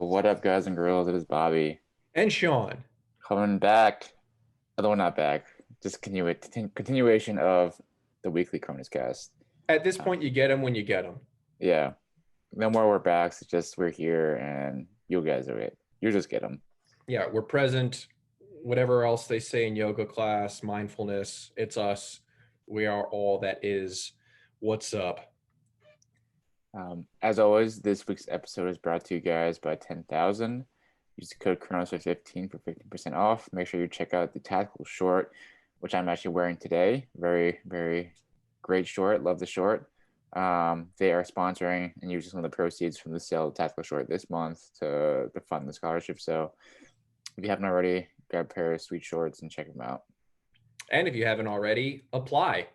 What up, guys and girls? It is Bobby And Sean, coming back. Although not back, just continuation of the weekly Cronus Cast. at this Uh, point, you get them when you get them. yeah, no more we're backs. It's just we're here and you guys are it. You just get them. Yeah, we're present. Whatever else they say in yoga class, mindfulness, it's us. We are all that is. What's up? As always, this week's episode is brought to you guys by 10,000. Use the code Chronos for 15% off. Make sure you check out the tactical short, which I'm actually wearing today. Very, very great short. Love the short. They are sponsoring and using some of the proceeds from the sale of the tactical short this month to fund the scholarship. So if you haven't already, grab a pair of sweet shorts and check them out. And if you haven't already, apply.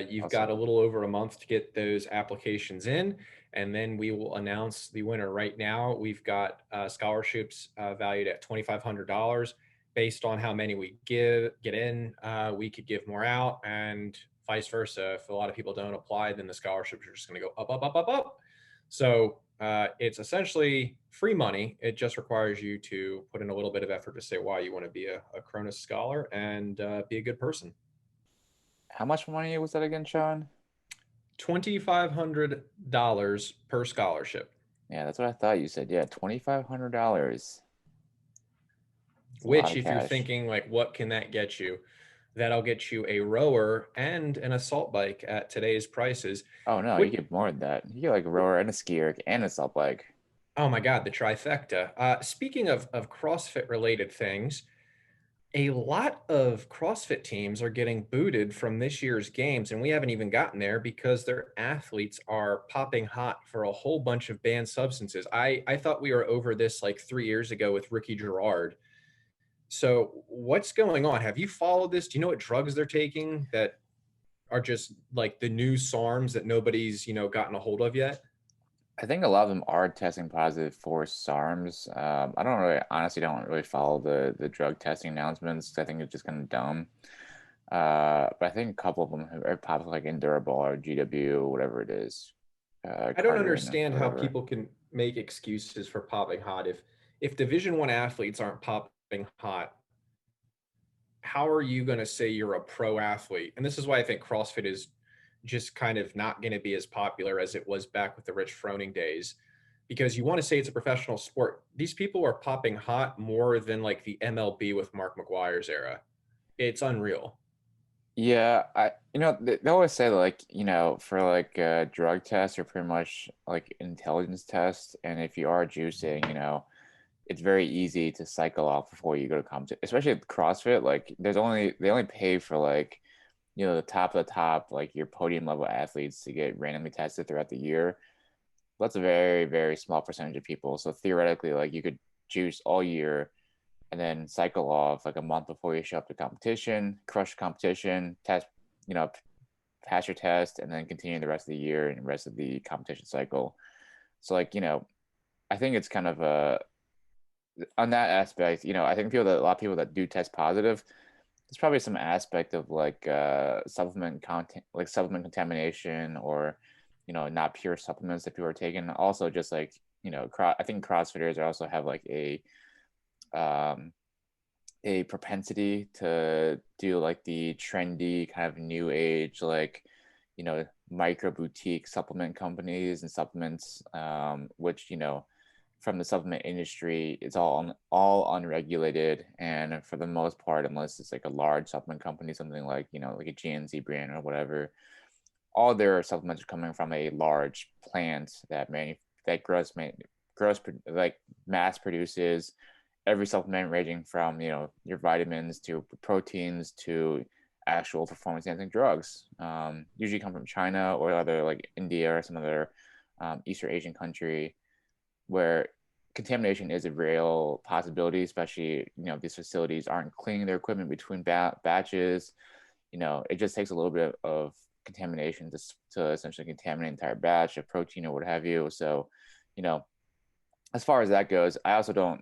You've got a Also, little over a month to get those applications in, and then we will announce the winner right now. We've got scholarships valued at $2,500 based on how many we get in. We could give more out, and vice versa. If a lot of people don't apply, then the scholarships are just going to go up, up, up, up, up. So it's essentially free money. It just requires you to put in a little bit of effort to say why you want to be a Cronus scholar and be a good person. how much money was that again, Sean? $2,500 per scholarship, Yeah, that's what I thought you said. Yeah, $2,500. It's a lot which, of if you're cash. thinking, like, what can that get you? That'll get you a rower and an assault bike at today's prices. Oh no, you Which, get more than that. You get like a rower and a skier and a salt bike. oh my God, the trifecta. Speaking of CrossFit related things, a lot of CrossFit teams are getting booted from this year's games, and we haven't even gotten there because their athletes are popping hot for a whole bunch of banned substances. I thought we were over this like 3 years ago with Ricky Gerard. So what's going on? Have you followed this? Do you know what drugs they're taking that are just like the new SARMs that nobody's, gotten a hold of yet? I think a lot of them are testing positive for SARMs. I don't really, honestly, don't really follow the drug testing announcements. I think it's just kind of dumb. But I think a couple of them are popped like Endurable or GW, whatever it is, I don't Carter and understand how whatever. people can make excuses for popping hot. If Division One athletes aren't popping hot, how are you going to say you're a pro athlete? And this is why I think CrossFit is just kind of not going to be as popular as it was back with the Rich Froning days, because you want to say it's a professional sport. These people are popping hot more than like the MLB with Mark McGuire's era. It's unreal. Yeah, they always say like, for like drug tests are pretty much like intelligence tests, and if you are juicing, it's very easy to cycle off before you go to competition, especially at CrossFit. Like, they only pay for like, the top of the top, like your podium level athletes to get randomly tested throughout the year. That's a very, very small percentage of people. So theoretically, like you could juice all year and then cycle off like a month before you show up to competition, crush competition, test, you know, pass your test, and then continue the rest of the year and the rest of the competition cycle. So like, I think it's kind of a on that aspect, I think a lot of people that do test positive, there's probably some aspect of like supplement content, like supplement contamination, or not pure supplements that people are taking. Also, just like I think CrossFitters also have like um, a propensity to do like the trendy kind of new age, like micro boutique supplement companies and supplements, which from the supplement industry, it's all unregulated, and for the most part, unless it's like a large supplement company, something like like a GNC brand or whatever, all their supplements are coming from a large plant that gross like mass produces every supplement, ranging from your vitamins to proteins to actual performance enhancing drugs. Usually come from China or other like India or some other Eastern Asian country where contamination is a real possibility, especially these facilities aren't cleaning their equipment between batches. It just takes a little bit of contamination to essentially contaminate an entire batch of protein or what have you. So, you know, as far as that goes, I also don't,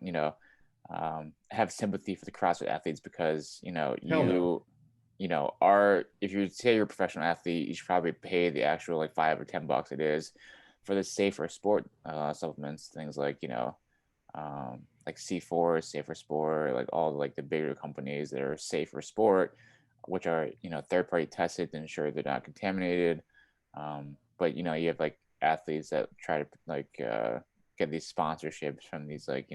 have sympathy for the CrossFit athletes because, Hell no. are, if you say you're a professional athlete, you should probably pay the actual like $5 or $10 it is for the safer sport supplements, things like, like C4, Safer Sport, like all like the bigger companies that are safer sport, which are, third party tested to ensure they're not contaminated. But you have like athletes that try to like get these sponsorships from these like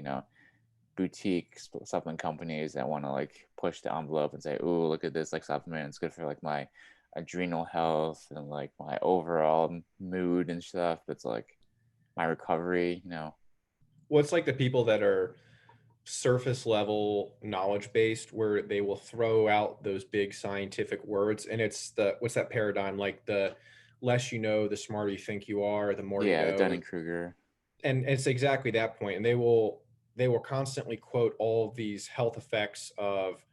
boutique supplement companies that want to like push the envelope and say, "Ooh, look at this like supplement. It's good for like my adrenal health and like my overall mood and stuff. It's like my recovery." Well, it's like the people that are surface level knowledge based where they will throw out those big scientific words, and it's the what's that paradigm, like the less you know, the smarter you think you are, the more you Yeah, the know. Dunning Kruger. And it's exactly that point, and they will constantly quote all of these health effects of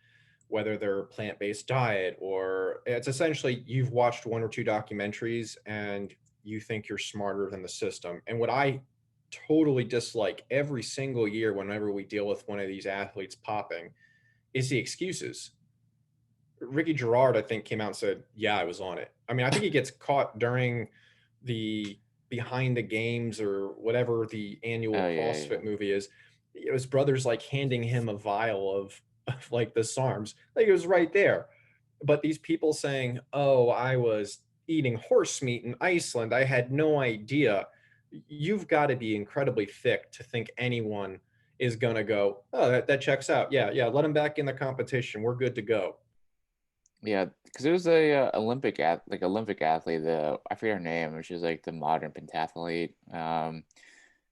whether they're plant-based diet, or it's essentially you've watched one or two documentaries and you think you're smarter than the system. And what I totally dislike every single year whenever we deal with one of these athletes popping is the excuses. Ricky Gerard, I think, came out and said, "Yeah, I was on it." I mean, I think he gets caught during the behind the games or whatever the annual Oh yeah, yeah. CrossFit movie is. His brother's like handing him a vial of like the SARMs. Like it was right there. But these people saying, "Oh, I was eating horse meat in Iceland. I had no idea." You've got to be incredibly thick to think anyone is going to go, "Oh, that checks out. Yeah, yeah, let him back in the competition. We're good to go." Yeah, because it was a Olympic athlete. I forget her name. She was like the modern pentathlete.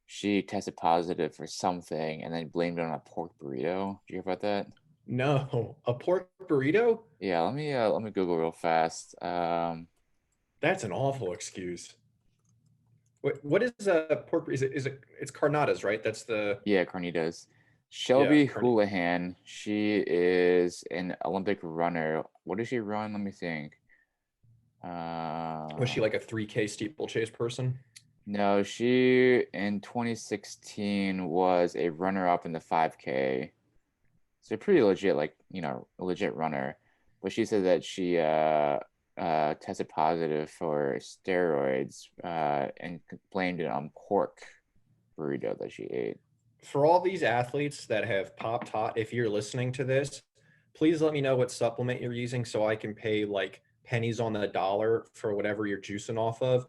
She tested positive for something and then blamed it on a pork burrito. Did you hear about that? No, a pork burrito? Yeah, let me Google real fast. That's an awful excuse. What is a pork? Is it? It's carnatas, right? That's the Yeah, Carnitas. yeah. Shelby Houlihan. She is an Olympic runner. What does she run? Let me think. Was she Uh, like a 3K steeplechase person? no, she in 2016 was a runner-up in the 5K. So pretty legit, like, a legit runner. But she said that she tested positive for steroids and blamed it on pork burrito that she ate. For all these athletes that have popped hot, if you're listening to this, please let me know what supplement you're using so I can pay like pennies on the dollar for whatever you're juicing off of.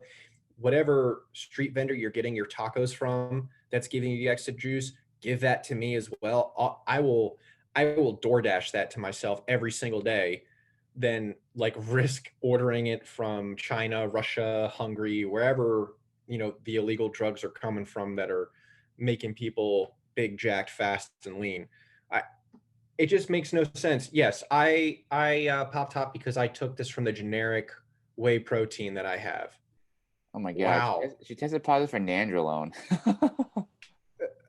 Whatever street vendor you're getting your tacos from that's giving you the extra juice, give that to me as well. I will DoorDash that to myself every single day, then like risk ordering it from China, Russia, Hungary, wherever, the illegal drugs are coming from that are making people big, jacked, fast, and lean. I, it just makes no sense. Yes, I pop top because I took this from the generic whey protein that I have. Oh my God, Wow. she tested positive for nandrolone.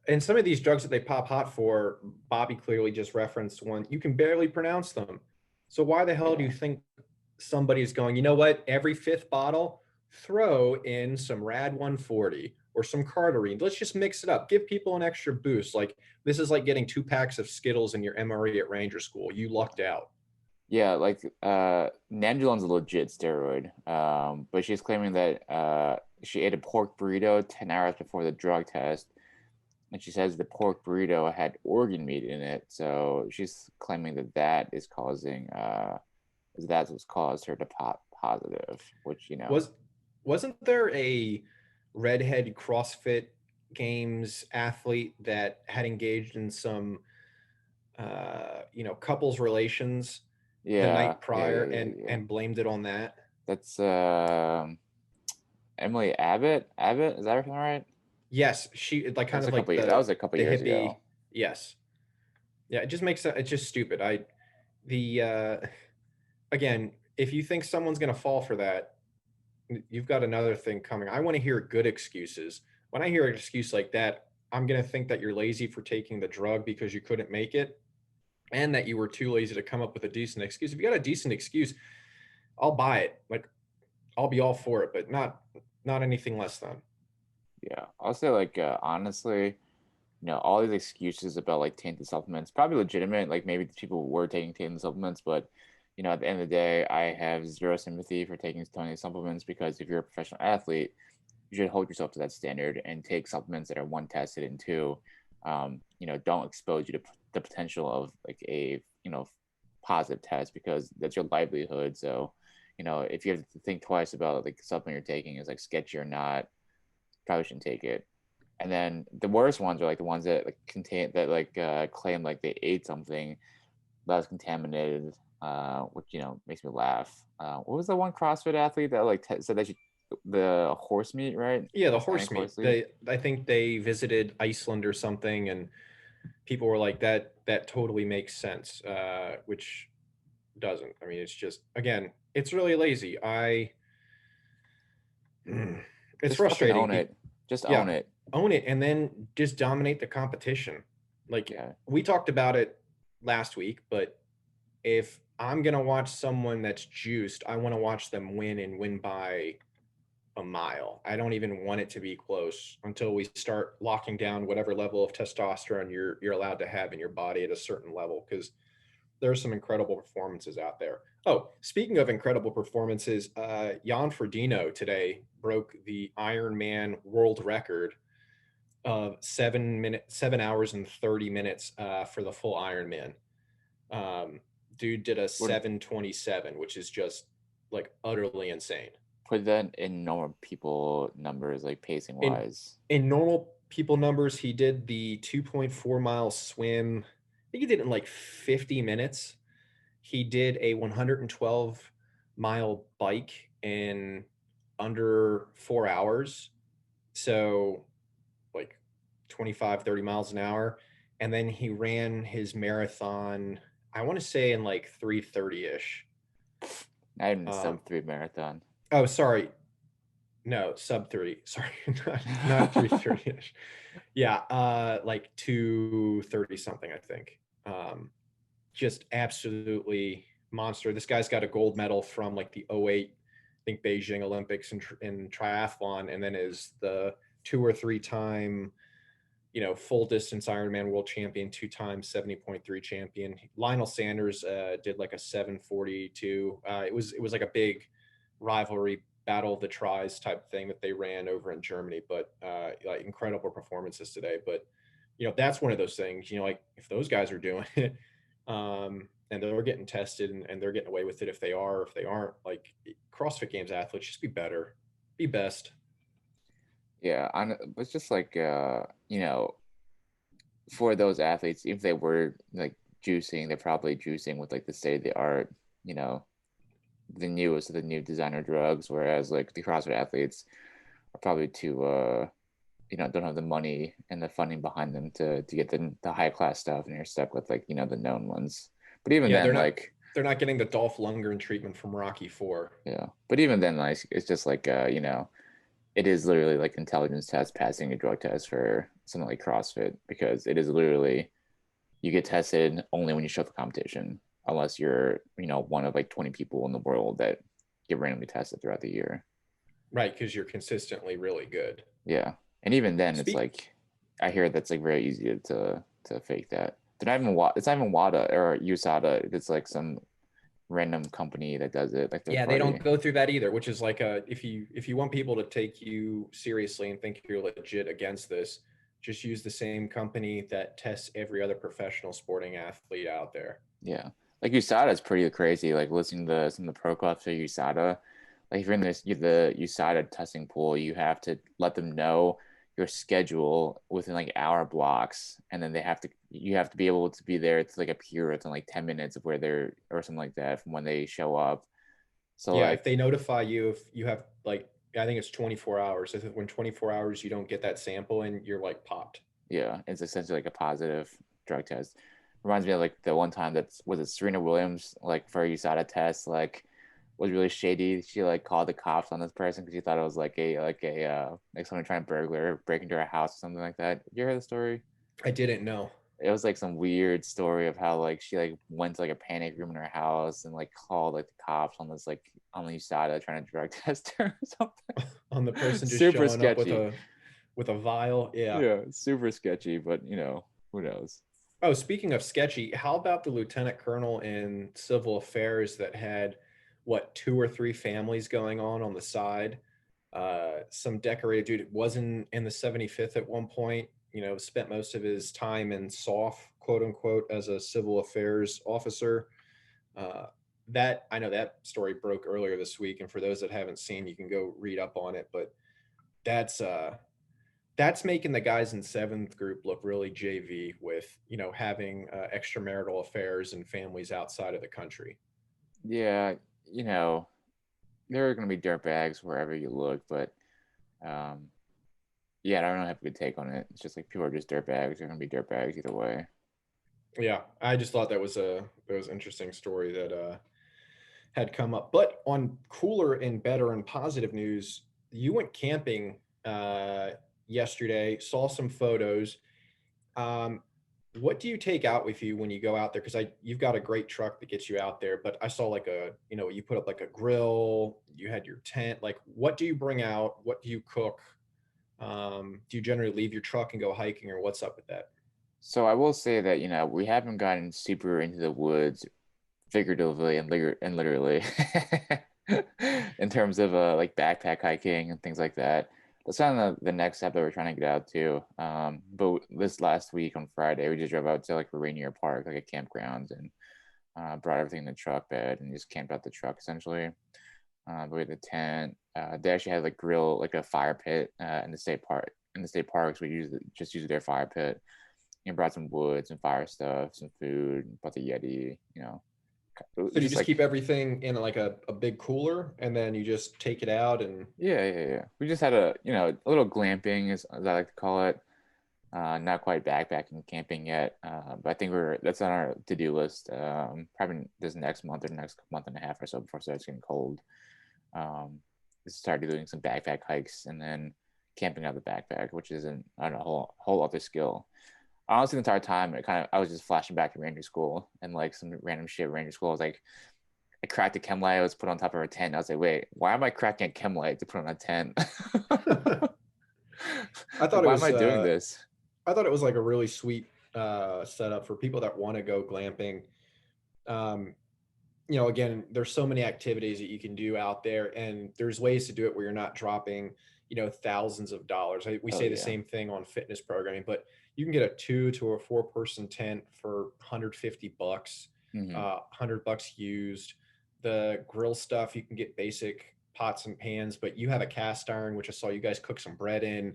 And some of these drugs that they pop hot for, Bobby clearly just referenced one. You can barely pronounce them. So why the hell do Yeah. you think somebody's going, you know what? Every fifth bottle, throw in some Rad 140 or some Cardarine. Let's just mix it up. Give people an extra boost. Like this is like getting 2 packs of Skittles in your MRE at Ranger School. You lucked out. Yeah, like nandrolone's a legit steroid. But she's claiming that she ate a pork burrito 10 hours before the drug test, and she says the pork burrito had organ meat in it. So she's claiming that that's what's caused her to pop positive, which Was wasn't there a redhead CrossFit Games athlete that had engaged in some couples relations the yeah, night yeah, yeah, prior yeah, and yeah. and blamed it on that? That's Emily Abbott. Abbott, is that everything right? Yes, she like kind of like That the was a couple the years hippie. ago. Yes. Yeah, it just makes sense. It's just stupid. The again, if you think someone's going to fall for that, you've got another thing coming. I want to hear good excuses. When I hear an excuse like that, I'm going to think that you're lazy for taking the drug because you couldn't make it and that you were too lazy to come up with a decent excuse. If you got a decent excuse, I'll buy it. Like I'll be all for it, but not anything less than. Yeah, I'll say like honestly, all these excuses about like tainted supplements probably legitimate. Like maybe people were taking tainted supplements, but at the end of the day, I have zero sympathy for taking tainted supplements because if you're a professional athlete, you should hold yourself to that standard and take supplements that are one tested and two don't expose you to the potential of like a positive test, because that's your livelihood. So if you have to think twice about like something you're taking is like sketchy or not, probably shouldn't take it. And then the worst ones are like the ones that like contain that like claim like they ate something that was contaminated, which makes me laugh. What was the one CrossFit athlete that like said that the horse meat, right? Yeah, the horse Icelandic meat. horse meat. I think they visited Iceland or something, and people were like, that totally makes sense, which doesn't. I mean, it's just, again, it's really lazy. It's Just fucking frustrating. own it. Just Yeah, own it. own it and then just dominate the competition. Like, Yeah. we talked about it last week, but if I'm gonna watch someone that's juiced, I want to watch them win and win by a mile. I don't even want it to be close until we start locking down whatever level of testosterone you're allowed to have in your body at a certain level, because there's some incredible performances out there. Oh, speaking of incredible performances, Jan Frodeno today broke the Ironman world record of 7 hours and 30 minutes for the full Ironman. Dude did a Would 7:27, which is just like utterly insane. put that in normal people numbers, like pacing In wise. in normal people numbers, he did the 2.4 mile swim. I think he did it in like 50 minutes. He did a 112-mile bike in under 4 hours. So like 25, 30 miles an hour. And then he ran his marathon, I want to say in like 3:30-ish. Not even the Um, sub 3 marathon. oh, sorry. No, sub 3. Sorry, not 3:30-ish. Yeah, like 2:30 something, I think. Just absolutely monster. This guy's got a gold medal from like the '08, I think, Beijing Olympics in triathlon, and then is the 2 or 3 time, full distance Ironman world champion, 2 time 70.3 champion. Lionel Sanders did like a 7:42. It was like a big rivalry battle of the tries type thing that they ran over in Germany, but like incredible performances today. But that's one of those things, like if those guys are doing it, and they're getting tested, and they're getting away with it, if they are, if they aren't, like CrossFit Games athletes, just be better, be best. Yeah, it's just like for those athletes, if they were like juicing, they're probably juicing with like the state of the art, you know, the newest of the new designer drugs, whereas like the CrossFit athletes are probably too don't have the money and the funding behind them to get the high class stuff, and you're stuck with like the known ones. But even Yeah, then, like they're not getting the Dolph Lundgren treatment from Rocky Four. yeah, but even then, like it's just like it is literally like intelligence test passing a drug test for something like CrossFit, because it is literally you get tested only when you show up for competition, unless you're one of like 20 people in the world that get randomly tested throughout the year. Right, because you're consistently really good. Yeah, and even then, it's Speak. like I hear that's like very easy to fake that. They're not even it's not even WADA or USADA. It's like some random company that does it, like third Yeah, they don't party. go through that either, which is like if you want people to take you seriously and think you're legit against this, just use the same company that tests every other professional sporting athlete out there. Yeah, like USADA is pretty crazy. Like listening to some of the pro clubs for USADA, like if you're in the USADA testing pool, you have to let them know your schedule within like hour blocks, and then you have to be able to be there to like appear within like 10 minutes of where they're or something like that from when they show up. So Yeah, if like they notify you, if you have like, I think it's 24 hours. If when 24 hours you don't get that sample and you're like popped. yeah, it's essentially like a positive drug test. Reminds me of like the one time that was it Serena Williams like for a USADA test like was really shady. She like called the cops on this person because she thought it was like someone trying to break into her house or something like that. You heard the story? I didn't know. It was like some weird story of how like she like went to like a panic room in her house and like called like the cops on this like on the USADA trying to drug test her or On the something. person just Super showing up with sketchy. a vial. Yeah. Yeah, super sketchy, but who knows? Oh, speaking of sketchy, how about the lieutenant colonel in civil affairs that had what, 2 or 3 families going on the side? Some decorated dude wasn't in the 75th at one point. spent most of his time in SOF, quote unquote, as a civil affairs officer. Uh, that I know that story broke earlier this week, and for those that haven't seen, you can go read up on it. But that's uh, that's making the guys in seventh group look really JV with having extramarital affairs and families outside of the country. Yeah, you know, there are going to be dirt bags wherever you look, but um, yeah, I don't have a good take on it. It's just like people are just dirt bags. They're going to be dirt bags either way. Yeah, I just thought that was an interesting story that had come up. But on cooler and better and positive news, you went camping yesterday. Saw some photos. Um, what do you take out with you when you go out there? Because you've got a great truck that gets you out there. But I saw like you put up like a grill. You had your tent. Like, what do you bring out? What do you cook? Do you generally leave your truck and go hiking, or what's up with that? So I will say that, we haven't gotten super into the woods figuratively and literally in terms of like backpack hiking and things like that. That's kind of the next step that we're trying to get out to. But this last week on Friday, we just drove out to like Rainier Park, like a campground, and brought everything in the truck bed and just camped out the truck essentially. But we had the tent. They actually had like grill, like a fire pit in the state park. In the state parks, we just use their fire pit. Brought some wood, some fire stuff, some food, brought the Yeti. So do you Just just like keep everything in like a big cooler and then you just take it out and yeah. We just had a little glamping, as I like to call it. Not quite backpacking camping yet, but I think that's on our to-do list. Probably this next month or next month and a half or so before it starts getting cold. Start doing some backpack hikes and then camping out the backpack, which isn't I don't know, a whole other skill. Honestly, the entire time I was just flashing back to Ranger School and like some random shit. Ranger School, I was like, I cracked a chem light. I was put on top of a tent. I was like, wait, why am I cracking a chem light to put on a tent? I Like, thought it why am was I doing this? like a really sweet setup for people that want to go glamping. Um, again, there's so many activities that you can do out there, and there's ways to do it where you're not dropping, thousands of dollars. We Oh say the yeah. same thing on fitness programming, but you can get a 2 to 4 person tent for $150, Hmm. $100 used. The grill stuff, you can get basic pots and pans, but you have a cast iron, which I saw you guys cook some bread in.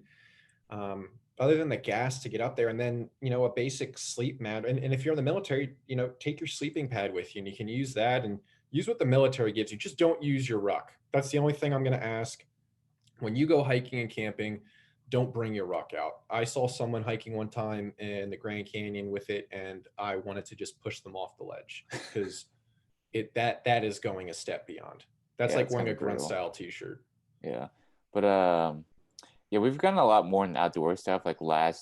Other than the gas to get up there, and then a basic sleep mat, and if you're in the military, take your sleeping pad with you and you can use that and use what the military gives you. Just don't use your ruck. That's the only thing I'm going to ask. When you go hiking and camping, don't bring your ruck out. I saw someone hiking one time in the Grand Canyon with it, and I wanted to just push them off the ledge because that is going a step beyond. That's Yeah, like it's wearing kind a of grunt brutal. style t-shirt. Yeah, but yeah, we've gotten a lot more in outdoor stuff. Like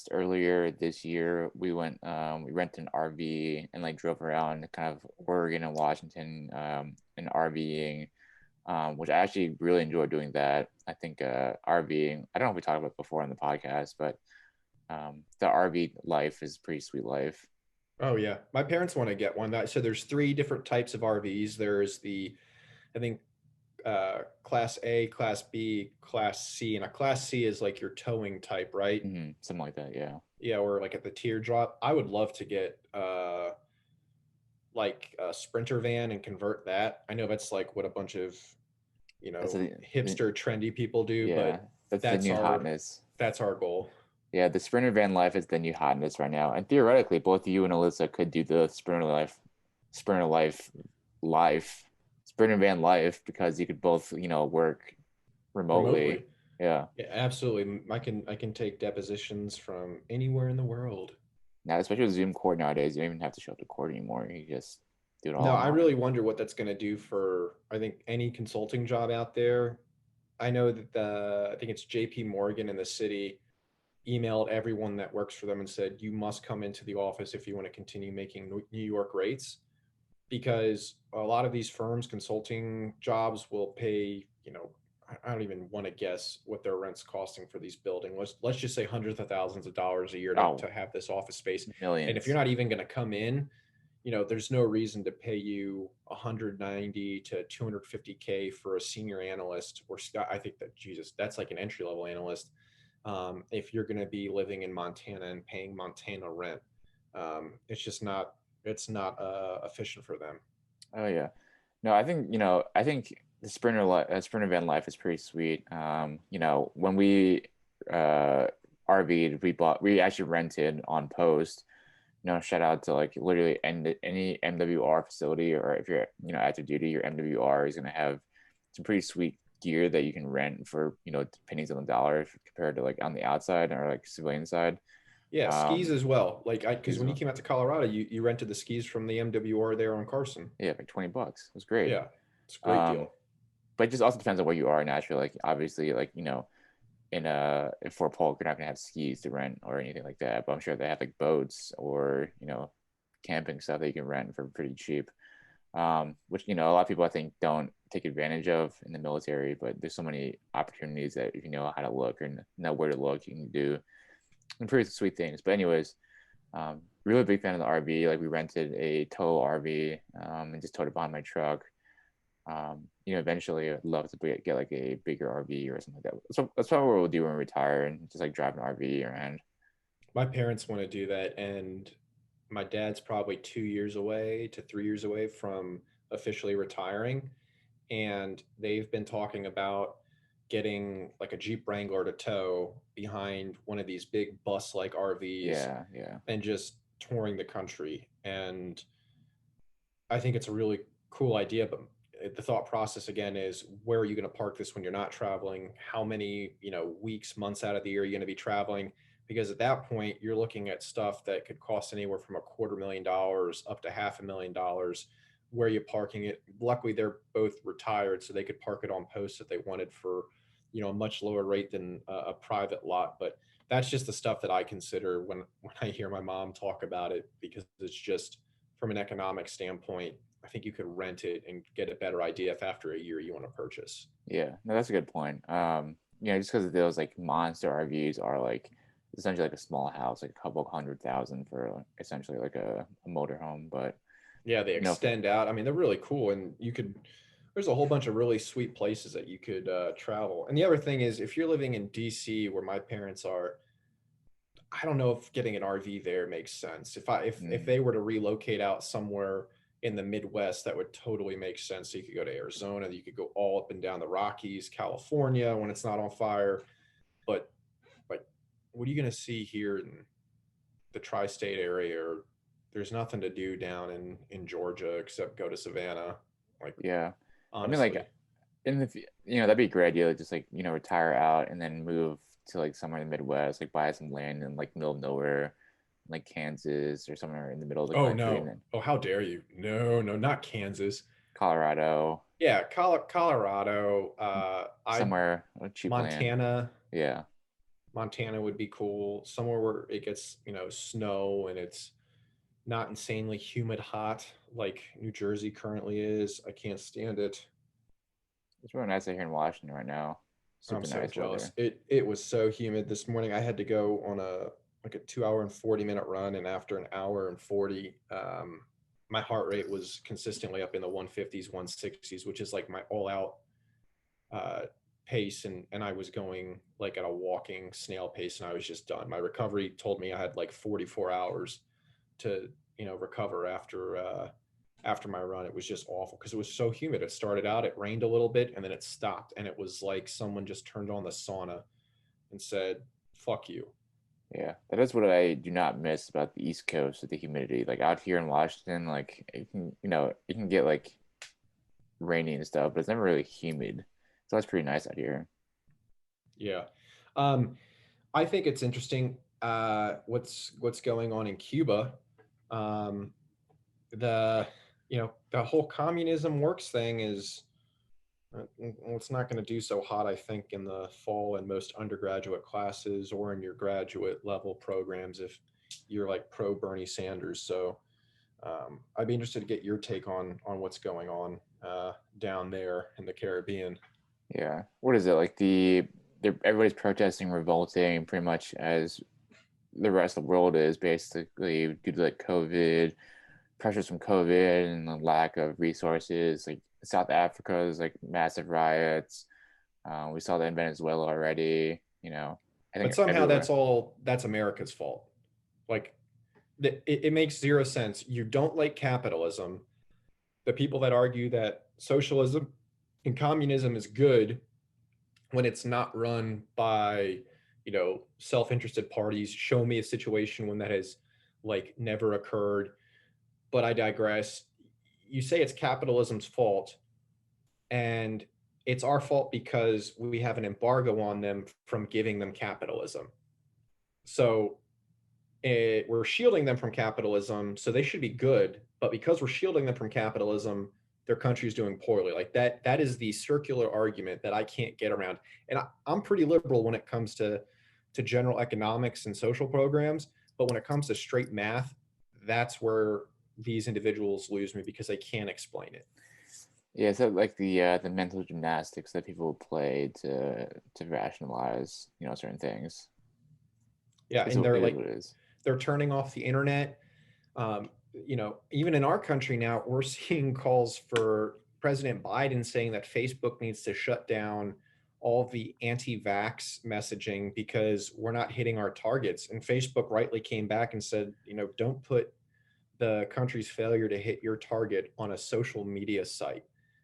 earlier this year, we rented an RV and like drove around kind of Oregon and Washington, and RVing, which I actually really enjoy doing that. I think RVing, I don't know if we talked about it before on the podcast, but the RV life is a pretty sweet life. Oh yeah, my parents want to get one. So there's three different types of RVs. There's the, I think, Class A, Class B, Class C, and a Class C is like your towing type, right? Something like that, yeah. Yeah, or like at the teardrop. I would love to get like a Sprinter van and convert that. I know that's like what a bunch of That's the hipster trendy people do, yeah, but that's the that's new our hotness. that's our goal. Yeah, the Sprinter van life is the new hotness right now. And theoretically, both you and Alyssa could do the Sprinter life, Sprinter van life because you could both, work remotely. Remotely. Yeah. Yeah, absolutely. I can take depositions from anywhere in the world. Now, especially with Zoom court nowadays, you don't even have to show up to court anymore. You just do it all No, I online. really wonder what that's going to do for, I think, any consulting job out there. I know that I think it's JP Morgan in the city emailed everyone that works for them and said, you must come into the office if you want to continue making New York rates, because a lot of these firms, consulting jobs will pay, I don't even want to guess what their rent's costing for these buildings. Let's just say hundreds of thousands of dollars a year Oh, to have this office space. And if you're millions. not even going to come in, there's no reason to pay you 190 to 250K for a senior analyst, or I think that Jesus, that's like an entry level analyst. if you're going to be living in Montana and paying Montana rent. It's just not, it's not efficient for them. Oh yeah. No, I think the sprinter van life is pretty sweet. When we uh RV'd, we actually rented on post. Shout out to like literally any MWR facility, or if you're, active duty, your MWR is gonna have some pretty sweet gear that you can rent for, pennies on the dollar compared to like on the outside or like civilian side. Yeah, skis Um, as well. Like because skis, when you came out to Colorado, you rented the skis from the MWR there on Carson. yeah, like $20. It was great. Yeah, it's a great Um, deal. but it just also depends on where you are naturally. Like obviously, like in Fort Polk, you're not gonna have skis to rent or anything like that. But I'm sure they have like boats or camping stuff that you can rent for pretty cheap. Which a lot of people I think don't take advantage of in the military. But there's so many opportunities that if you know how to look or know where to look, you can do some pretty sweet things. But anyways, really big fan of the RV. Like we rented a tow RV and just towed it behind my truck. Eventually I'd love to get like a bigger RV or something like that. So that's probably what we'll do when we retire and just like drive an RV around. My parents want to do that, and my dad's probably 2 years away to 3 years away from officially retiring. And they've been talking about getting like a Jeep Wrangler to tow behind one of these big bus like RVs Yeah, yeah, and just touring the country. And I think it's a really cool idea, but the thought process again is where are you going to park this when you're not traveling? How many, weeks, months out of the year are you going to be traveling? Because at that point, you're looking at stuff that could cost anywhere from $250,000 up to $500,000. Where are you parking it? Luckily, they're both retired, so they could park it on posts if they wanted for, a much lower rate than a private lot. But that's just the stuff that I consider when I hear my mom talk about it, because it's just from an economic standpoint, I think you could rent it and get a better idea if after a year you want to purchase. yeah. No, that's a good point. Just because those like monster RVs are like essentially like a small house, like a couple hundred thousand for essentially like a motorhome. But Yeah, they for, extend out. I mean, they're really cool, and there's a whole bunch of really sweet places that you could travel. And the other thing is, if you're living in DC, where my parents are, I don't know if getting an RV there makes sense. If mm, they were to relocate out somewhere in the Midwest, that would totally make sense. So you could go to Arizona, you could go all up and down the Rockies, California when it's not on fire. But like, what are you going to see here in the tri-state area? Or there's nothing to do down in Georgia except go to Savannah. Like, yeah. I mean, like honestly. that'd be a great idea. Just like retire out and then move to like somewhere in the Midwest, like buy some land in like middle of nowhere, like Kansas or somewhere in the middle of the Oh country, and no. then Oh, how dare you? No, no, not Kansas. Colorado, Yeah, Colorado. I somewhere with cheap land. Montana. Yeah, Montana would be cool. Somewhere where it gets, snow and it's not insanely humid hot like New Jersey currently is. I can't stand it. it's really nice out here in Washington right now. I'm Super so nice jealous. weather. It was so humid this morning. I had to go on a 2 hour and 40 minute run, and after an hour and 40, my heart rate was consistently up in the 150s, 160s, which is like my all out uh, pace, and I was going like at a walking snail pace, and I was just done. My recovery told me I had like 44 hours to recover after my run. It was just awful because it was so humid. It started out, it rained a little bit, and then it stopped, and it was like someone just turned on the sauna and said, "Fuck you." Yeah, that is what I do not miss about the East Coast with the humidity. Like out here in Washington, like it can get like rainy and stuff, but it's never really humid. So that's pretty nice out here. Yeah. Um, I think it's interesting what's going on in Cuba. Um, the the whole communism works thing is it's not going to do so hot, I think, in the fall in most undergraduate classes or in your graduate level programs if you're like pro Bernie Sanders. So I'd be interested to get your take on what's going on down there in the Caribbean. Yeah. What is it like everybody's protesting, revolting, pretty much as the rest of the world is basically due to like COVID, pressures from COVID and the lack of resources. Like South Africa is like massive riots. We saw that in Venezuela already. I But think somehow everywhere. that's America's fault. Like it makes zero sense. You don't like capitalism. The people that argue that socialism and communism is good when it's not run by, self-interested parties. Show me a situation when that has like never occurred. But I digress. You say it's capitalism's fault, and it's our fault because we have an embargo on them from giving them capitalism. So we're shielding them from capitalism, so they should be good. But because we're shielding them from capitalism, their country's doing poorly. Like that. That is the circular argument that I can't get around. And I'm pretty liberal when it comes to general economics and social programs, but when it comes to straight math, that's where these individuals lose me because they can't explain it. Yeah, so like the mental gymnastics that people play to rationalize, certain things. Yeah, Is and it is what it is. they're turning off the internet. Even in our country now, we're seeing calls for President Biden saying that Facebook needs to shut down all the anti-vax messaging because we're not hitting our targets. And Facebook rightly came back and said, don't put the country's failure to hit your target on a social media site.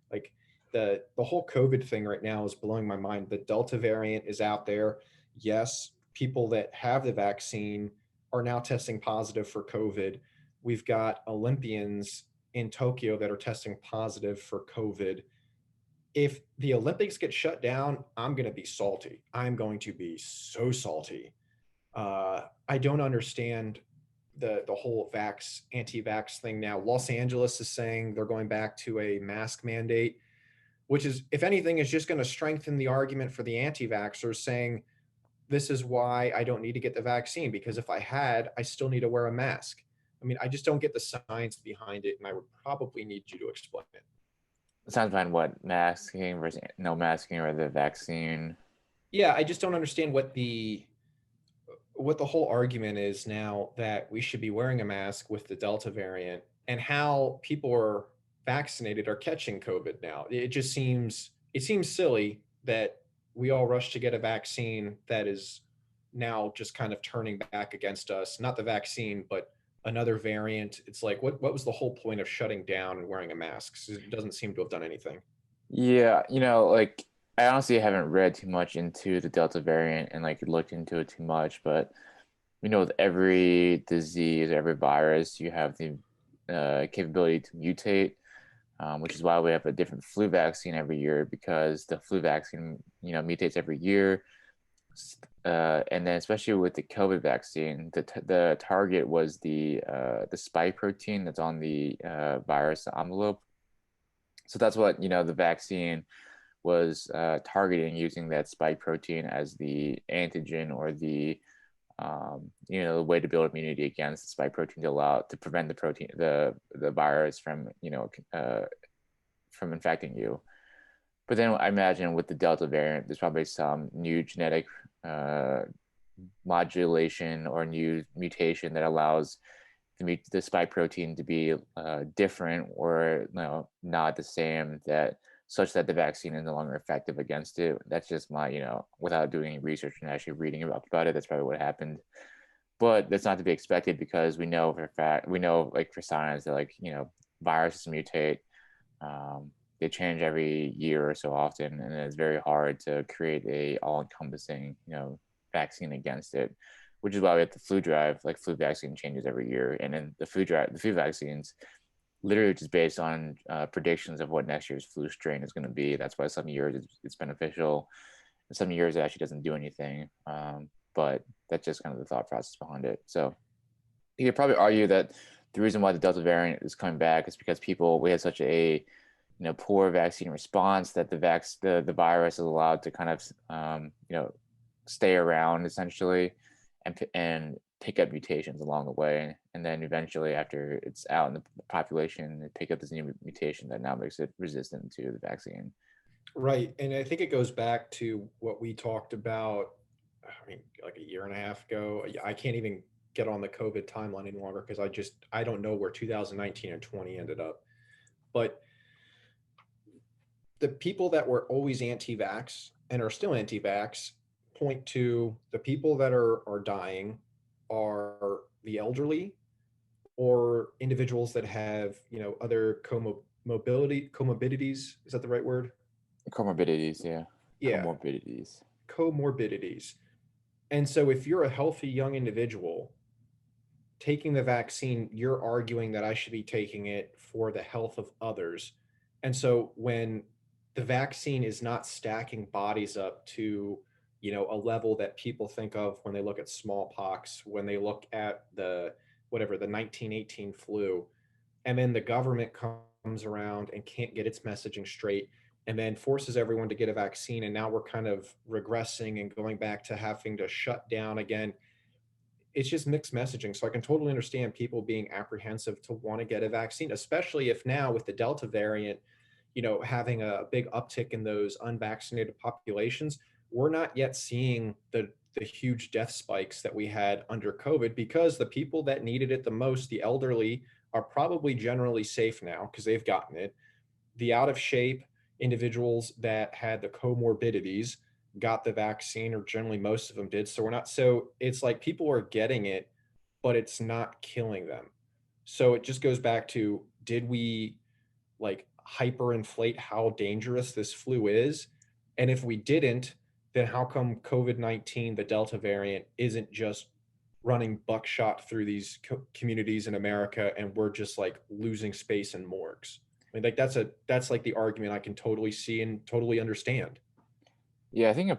Like the whole COVID thing right now is blowing my mind. The Delta variant is out there. Yes, people that have the vaccine are now testing positive for COVID. We've got Olympians in Tokyo that are testing positive for COVID. If the Olympics get shut down, I'm going to be salty. I'm going to be so salty. I don't understand the whole anti-vax thing now. Los Angeles is saying they're going back to a mask mandate, which is, if anything, is just going to strengthen the argument for the anti-vaxxers, saying this is why I don't need to get the vaccine, because if I had, I still need to wear a mask. I mean, I just don't get the science behind it, and I would probably need you to explain it. Sounds fine. What masking versus no masking or the vaccine? Yeah, I just don't understand what the whole argument is now that we should be wearing a mask with the Delta variant, and how people are vaccinated are catching COVID now. It seems silly that we all rush to get a vaccine that is now just kind of turning back against us. Not the vaccine, but another variant. It's like, what was the whole point of shutting down and wearing a mask? It doesn't seem to have done anything. Yeah, like I honestly haven't read too much into the Delta variant and like looked into it too much, but with every disease, every virus, you have the capability to mutate, which is why we have a different flu vaccine every year because the flu vaccine, mutates every year. And then especially with the COVID vaccine, the target was the spike protein that's on the virus envelope. So that's what the vaccine was targeting, using that spike protein as the antigen or the way to build immunity against the spike protein to prevent the virus from infecting you. But then I imagine with the Delta variant, there's probably some new genetic uh, modulation or new mutation that allows the spike protein to be different or not the same, that such that the vaccine is no longer effective against it. That's just my without doing any research and actually reading about it, that's probably what happened. But that's not to be expected because we know like for science that viruses mutate. They change every year or so often, and it's very hard to create a all-encompassing vaccine against it, which is why we have the flu drive. Like flu vaccine changes every year, and then the flu vaccines literally just based on predictions of what next year's flu strain is going to be. That's why some years it's beneficial, and some years it actually doesn't do anything. But that's just kind of the thought process behind it. So you could probably argue that the reason why the Delta variant is coming back is because we had such a poor vaccine response that the virus is allowed to kind of stay around essentially and pick up mutations along the way, and then eventually after it's out in the population, it pick up this new mutation that now makes it resistant to the vaccine. Right. And I think it goes back to what we talked about, I mean, like a year and a half ago. I can't even get on the COVID timeline any longer because I don't know where 2019 and 20 ended up. But the people that were always anti-vax and are still anti-vax point to the people that are dying are the elderly or individuals that have, other comorbidities. Is that the right word? Comorbidities, yeah. Yeah, Comorbidities. comorbidities. And so if you're a healthy young individual taking the vaccine, you're arguing that I should be taking it for the health of others. And so when the vaccine is not stacking bodies up to, a level that people think of when they look at smallpox, when they look at the 1918 flu, and then the government comes around and can't get its messaging straight and then forces everyone to get a vaccine, and now we're kind of regressing and going back to having to shut down again. It's just mixed messaging. So I can totally understand people being apprehensive to want to get a vaccine, especially if now with the Delta variant, having a big uptick in those unvaccinated populations, we're not yet seeing the huge death spikes that we had under COVID because the people that needed it the most, the elderly, are probably generally safe now because they've gotten it. The out of shape individuals that had the comorbidities got the vaccine, or generally most of them did. So we're not, so it's like people are getting it, but it's not killing them. So it just goes back to, did we like hyperinflate how dangerous this flu is? And if we didn't, then how come COVID-19, the Delta variant, isn't just running buckshot through these communities in America and we're just like losing space in morgues? I mean, like that's like the argument I can totally see and totally understand. Yeah, I think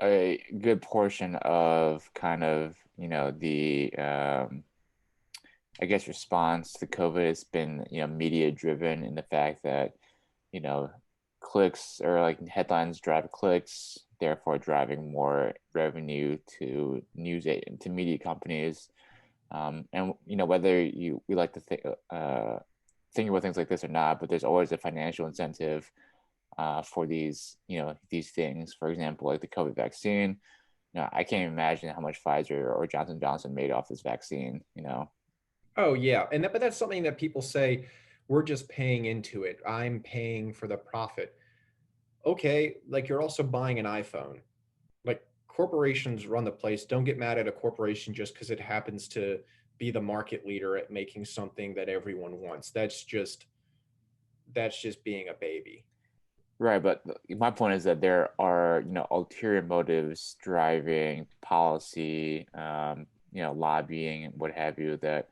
a good portion of kind of, the I guess response to COVID has been, media driven in the fact that, you know, clicks or like headlines drive clicks, therefore driving more revenue to to media companies. And whether we like to think about things like this or not, but there's always a financial incentive for these things. For example, like the COVID vaccine. I can't imagine how much Pfizer or Johnson made off this vaccine. Oh yeah, and but that's something that people say, we're just paying into it. I'm paying for the profit. Okay, like you're also buying an iPhone. Like corporations run the place. Don't get mad at a corporation just because it happens to be the market leader at making something that everyone wants. That's just being a baby. Right, but my point is that there are, ulterior motives driving policy, lobbying and what have you that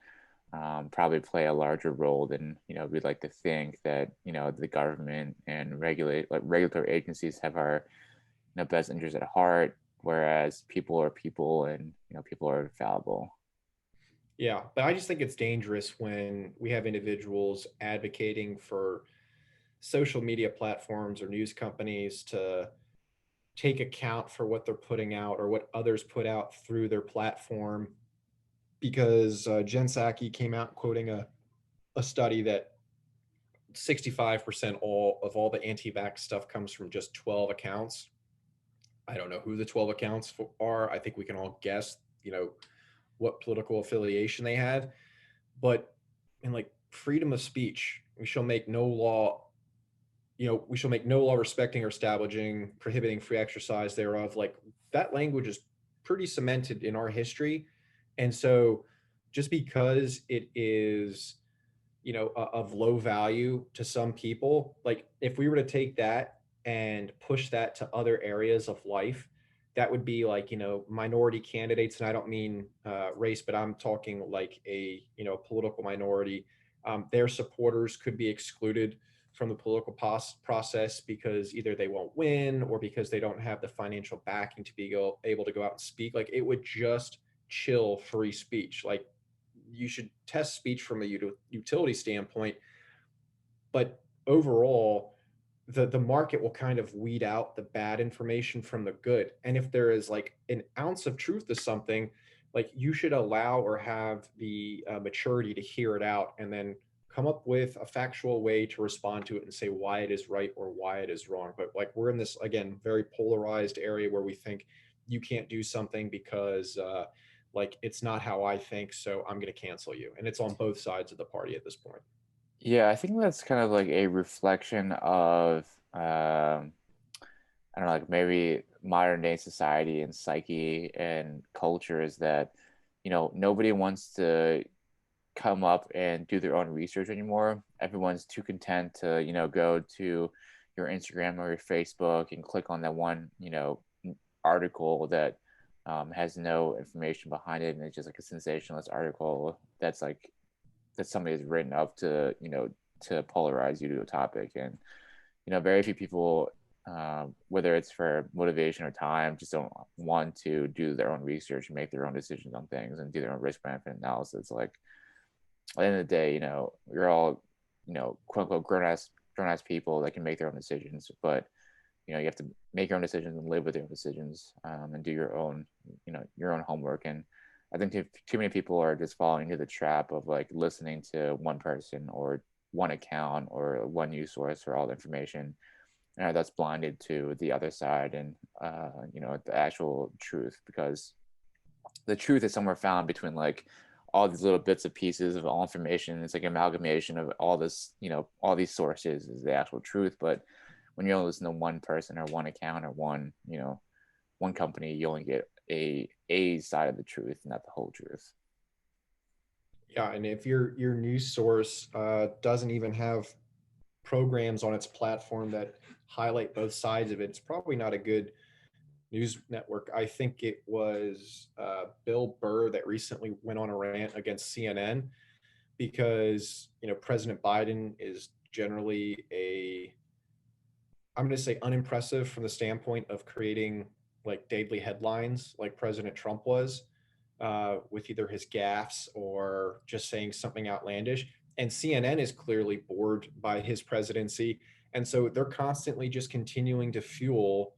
probably play a larger role than, we'd like to think that, the government and regulatory agencies have our, best interests at heart, whereas people are people and, people are fallible. Yeah, but I just think it's dangerous when we have individuals advocating for social media platforms or news companies to take account for what they're putting out or what others put out through their platform. Because Jen Psaki came out quoting a study that 65% all the anti-vax stuff comes from just 12 accounts. I don't know who the 12 accounts are. I think we can all guess, what political affiliation they have. But in like freedom of speech, we shall make no law respecting or establishing, prohibiting free exercise thereof. Like that language is pretty cemented in our history. And so just because it is, of low value to some people, like if we were to take that and push that to other areas of life, that would be like, minority candidates. And I don't mean race, but I'm talking like a, political minority. Their supporters could be excluded from the political process because either they won't win or because they don't have the financial backing to be able to go out and speak. Like it would just chill free speech. Like you should test speech from a utility standpoint, but overall, the market will kind of weed out the bad information from the good. And if there is like an ounce of truth to something, like you should allow or have the maturity to hear it out and then come up with a factual way to respond to it and say why it is right or why it is wrong. But like we're in this again very polarized area where we think you can't do something because like it's not how I think, so I'm going to cancel you, and it's on both sides of the party at this point. Yeah, I think that's kind of like a reflection of, I don't know, like maybe modern day society and psyche and culture is that, nobody wants to come up and do their own research anymore. Everyone's too content to, go to your Instagram or your Facebook and click on that one, article that has no information behind it, and it's just like a sensationalist article that's like that somebody has written up to, to polarize you to a topic. And very few people, whether it's for motivation or time, just don't want to do their own research and make their own decisions on things and do their own risk benefit analysis. Like at the end of the day, you're all, quote unquote grown ass people that can make their own decisions, but you have to make your own decisions and live with your own decisions, and do your own homework. And I think too many people are just falling into the trap of like listening to one person or one account or one news source for all the information, and that's blinded to the other side and the actual truth, because the truth is somewhere found between like all these little bits of pieces of all information. It's like amalgamation of all this, all these sources is the actual truth. But when you only listen to one person or one account or one company, you only get a side of the truth, not the whole truth. Yeah, and if your news source doesn't even have programs on its platform that highlight both sides of it, it's probably not a good news network. I think it was Bill Burr that recently went on a rant against CNN because President Biden is generally I'm going to say unimpressive from the standpoint of creating like daily headlines like President Trump was, with either his gaffes or just saying something outlandish. And CNN is clearly bored by his presidency. And so they're constantly just continuing to fuel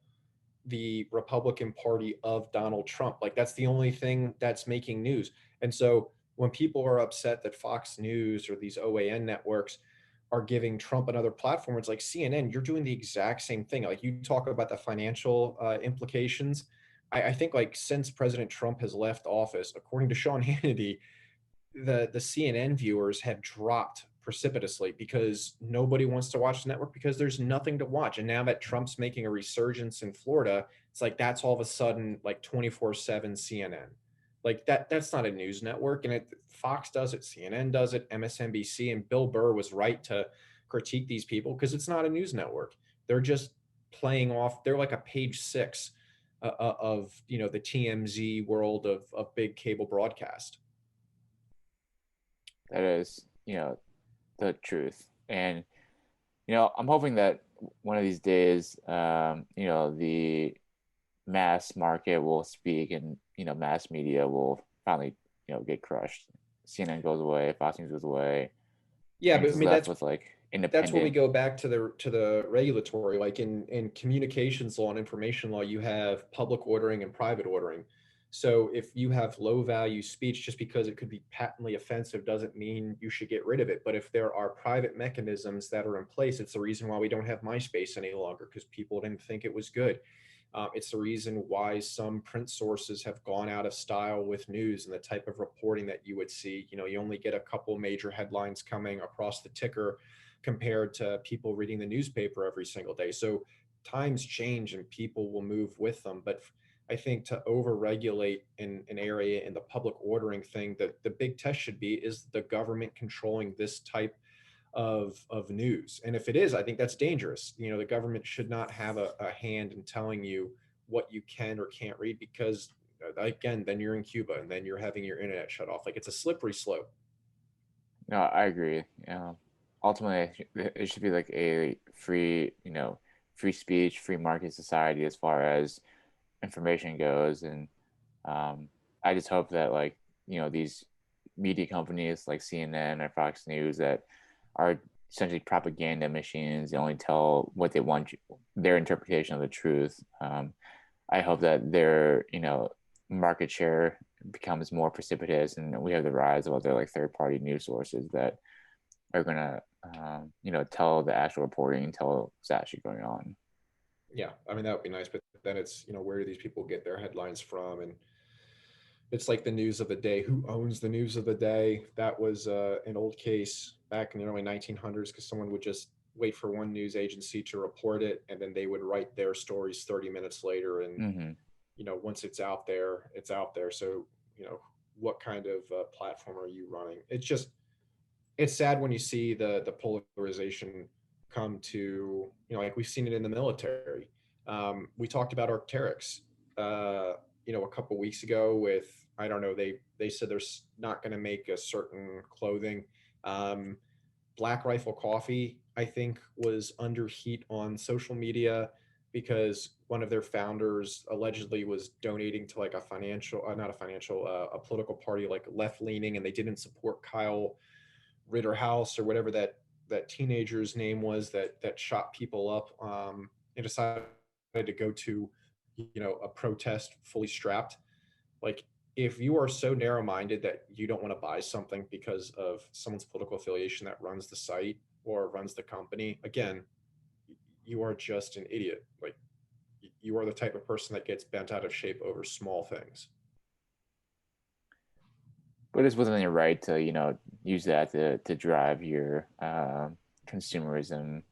the Republican Party of Donald Trump. Like that's the only thing that's making news. And so when people are upset that Fox News or these OAN networks are giving Trump another platform, it's like CNN, you're doing the exact same thing. Like you talk about the financial implications. I think like since President Trump has left office, according to Sean Hannity, the CNN viewers have dropped precipitously because nobody wants to watch the network because there's nothing to watch. And now that Trump's making a resurgence in Florida, it's like that's all of a sudden like 24/7 CNN. Like that's not a news network. And Fox does it, CNN does it, MSNBC, and Bill Burr was right to critique these people because it's not a news network. They're just playing off, they're like a page six of the TMZ world of big cable broadcast. That is, the truth. And I'm hoping that one of these days, the mass market will speak, and mass media will finally get crushed. CNN goes away, Fox News goes away, Yeah, and but it's I just mean left that's with like that's when we independent. go back to the regulatory, like in communications law and information law, you have public ordering and private ordering. So if you have low value speech, just because it could be patently offensive doesn't mean you should get rid of it. But if there are private mechanisms that are in place, it's the reason why we don't have MySpace any longer, because people didn't think it was good. It's the reason why some print sources have gone out of style with news and the type of reporting that you would see. You only get a couple major headlines coming across the ticker compared to people reading the newspaper every single day. So times change and people will move with them. But I think to overregulate in an area in the public ordering thing, that the big test should be, is the government controlling this type of news? And if it is, I think that's dangerous. The government should not have a hand in telling you what you can or can't read, because again, then you're in Cuba and then you're having your internet shut off. Like it's a slippery slope. No, I agree. Ultimately, it should be like a free, free speech, free market society as far as information goes. And I just hope that like these media companies like CNN or Fox News that are essentially propaganda machines, they only tell what they want, their interpretation of the truth. I hope that their market share becomes more precipitous, and we have the rise of other like third party news sources that are gonna tell the actual reporting and tell what's actually going on. Yeah, I mean that would be nice, but then it's where do these people get their headlines from? And it's like the news of the day. Who owns the news of the day? That was an old case back in the early 1900s because someone would just wait for one news agency to report it, and then they would write their stories 30 minutes later. And, Hmm. once it's out there, it's out there. So, what kind of platform are you running? It's sad when you see the polarization come to, like we've seen it in the military. We talked about Arcteryx, a couple weeks ago with, I don't know, they said they're not going to make a certain clothing. Um, Black Rifle Coffee, I think, was under heat on social media because one of their founders allegedly was donating to like a financial, not a financial, a political party like left leaning, and they didn't support Kyle Ritterhouse or whatever that teenager's name was that shot people up, and decided to go to a protest fully strapped. Like, if you are so narrow minded that you don't want to buy something because of someone's political affiliation that runs the site or runs the company, again, you are just an idiot. Like, you are the type of person that gets bent out of shape over small things. But it's within your right to, use that to drive your consumerism Was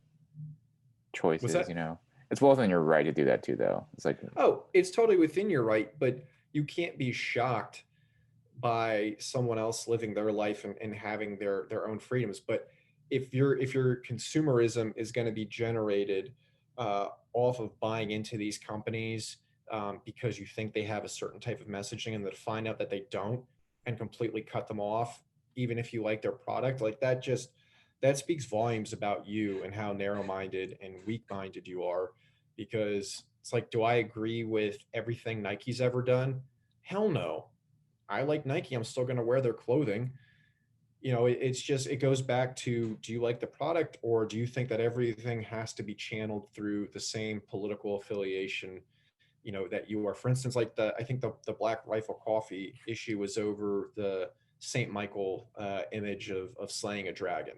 choices. that It's well within your right to do that too, though. It's like, Oh, it's totally within your right, but you can't be shocked by someone else living their life and having their own freedoms. But if your consumerism is going to be generated off of buying into these companies, because you think they have a certain type of messaging, and then find out that they don't, and completely cut them off, even if you like their product, like that speaks volumes about you and how narrow-minded and weak-minded you are. Because it's like, do I agree with everything Nike's ever done? Hell no. I like Nike. I'm still going to wear their clothing. It's just, it goes back to, do you like the product, or do you think that everything has to be channeled through the same political affiliation, that you are? For instance, like I think the Black Rifle Coffee issue was over the Saint Michael image of slaying a dragon.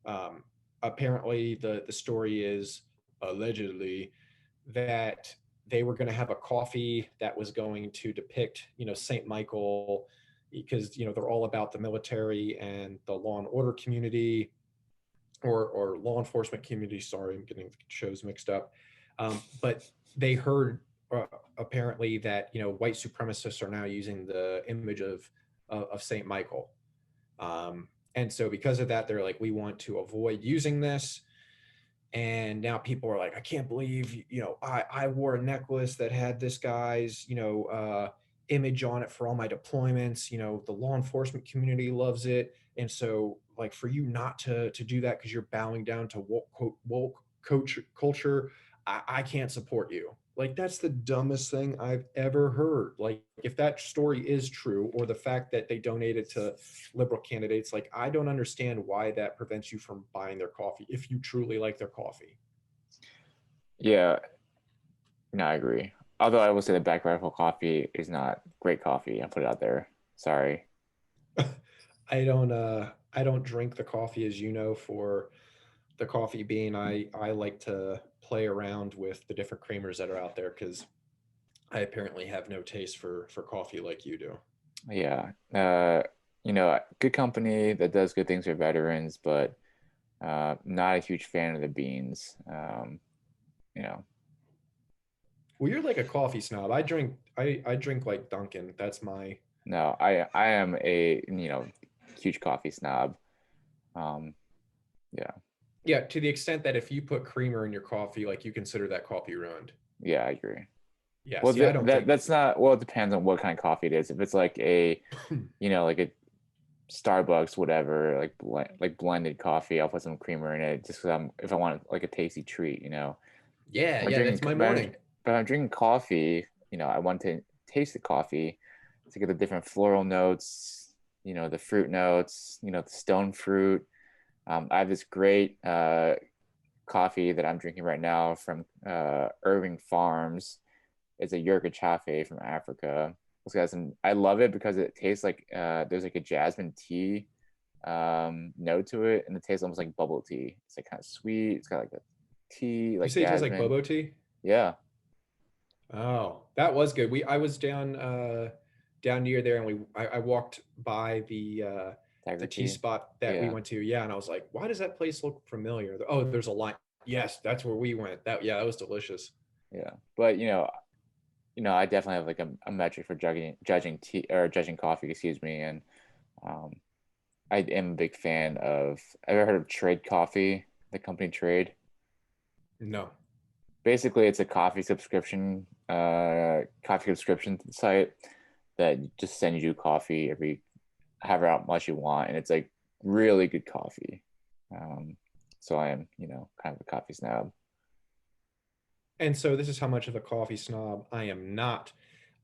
Um, Apparently, the story is, allegedly, that they were going to have a coffee that was going to depict, Saint Michael, because they're all about the military and the law and order community, or law enforcement community. Sorry, I'm getting the shows mixed up. But they heard, apparently, that white supremacists are now using the image of Saint Michael. And so because of that, they're like, we want to avoid using this. And now people are like, I can't believe, I wore a necklace that had this guy's, image on it for all my deployments. The law enforcement community loves it. And so, like, for you not to do that because you're bowing down to woke culture, I can't support you. Like, that's the dumbest thing I've ever heard. Like, if that story is true, or the fact that they donated to liberal candidates, like, I don't understand why that prevents you from buying their coffee if you truly like their coffee. yeah, no, I agree. Although I will say the Black Rifle coffee is not great coffee. I'll put it out there. Sorry. I don't drink the coffee, as you know, for the coffee bean. I like to play around with the different creamers that are out there, because I apparently have no taste for coffee like you do. Yeah. Good company that does good things for veterans, but not a huge fan of the beans. You know, Well, you're like a coffee snob. I drink like Dunkin'. That's my no, I am a huge coffee snob. Um, yeah, Yeah, to the extent that if you put creamer in your coffee, like, you consider that coffee ruined. yeah, I agree. Yeah, Well, see, I don't drink. that's not, well, it depends on what kind of coffee it is. If it's like a, like a Starbucks, whatever, like blended coffee, I'll put some creamer in it just because if I want like a tasty treat. Yeah, If I'm yeah, drinking, that's my morning. but I'm drinking coffee, I want to taste the coffee to get the different floral notes, the fruit notes, the stone fruit. I have this great coffee that I'm drinking right now from Irving Farms. It's a Yerba Cafe from Africa. I love it because it tastes like there's like a jasmine tea note to it, and it tastes almost like bubble tea. It's like kind of sweet. It's got like a tea, You like say it tastes like jasmine. bobo tea? Yeah. Oh, that was good. I was down near there, and I walked by the tea Integrity. spot that we Yeah. went to. Yeah, and I was like, why does that place look familiar? Oh, there's a line. Yes, that's where we went. That was delicious. Yeah. But I definitely have like a metric for judging tea or judging coffee, excuse me, and um, I am a big fan of. Have you ever heard of Trade Coffee? The company Trade. No. Basically, it's a coffee subscription site that just sends you coffee every however much you want, and it's like really good coffee. Um, so I am, kind of a coffee snob. And so this is how much of a coffee snob I am not.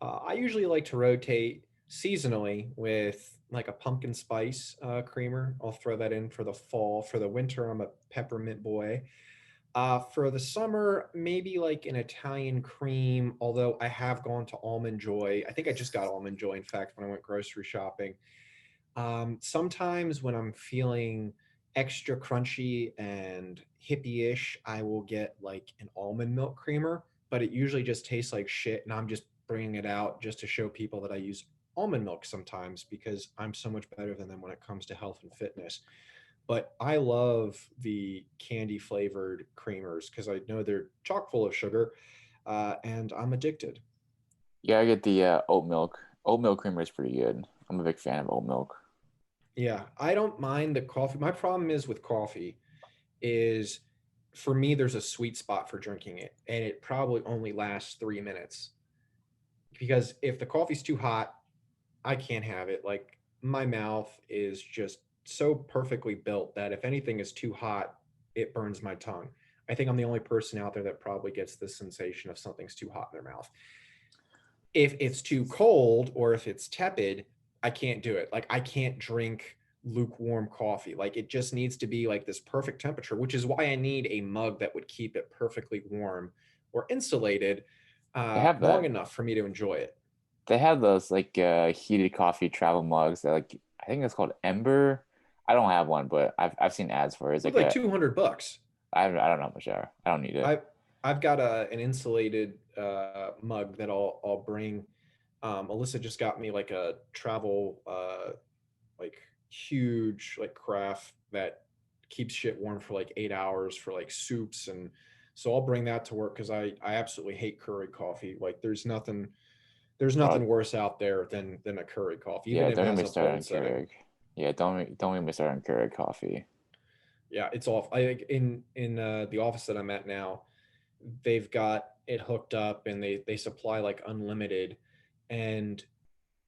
I usually like to rotate seasonally with like a pumpkin spice creamer. I'll throw that in for the fall. For the winter, I'm a peppermint boy. For the summer, maybe like an Italian cream, although I have gone to Almond Joy. I think I just got Almond Joy, in fact, when I went grocery shopping. Sometimes when I'm feeling extra crunchy and hippie-ish, I will get like an almond milk creamer, but it usually just tastes like shit, and I'm just bringing it out just to show people that I use almond milk sometimes because I'm so much better than them when it comes to health and fitness. But I love the candy flavored creamers because I know they're chock full of sugar, and I'm addicted. Yeah, I get the oat milk. Oat milk creamer is pretty good. I'm a big fan of oat milk. Yeah, I don't mind the coffee. My problem is with coffee is for me, there's a sweet spot for drinking it, and it probably only lasts 3 minutes. Because if the coffee's too hot, I can't have it. Like my mouth is just so perfectly built that if anything is too hot, it burns my tongue. I think I'm the only person out there that probably gets this sensation of something's too hot in their mouth. If it's too cold or if it's tepid, I can't do it. Like I can't drink lukewarm coffee. Like it just needs to be like this perfect temperature, which is why I need a mug that would keep it perfectly warm or insulated They have long that. enough for me to enjoy it. They have those like heated coffee travel mugs that like I think it's called Ember. I don't have one, but I've seen ads for it. It's Look like like a $200. I don't know how much they are. I don't need it. I I've got an insulated mug that I'll bring. Alyssa just got me like a travel like huge like craft that keeps shit warm for like 8 hours for like soups, and so I'll bring that to work because I absolutely hate Keurig coffee. Like there's Oh nothing worse out there than a Keurig coffee, even yeah, if it don't get has me a started bold on setting. Keurig. Yeah, don't get me started on Keurig coffee. Yeah, it's off. I think in the office that I'm at now, they've got it hooked up and they supply like unlimited. And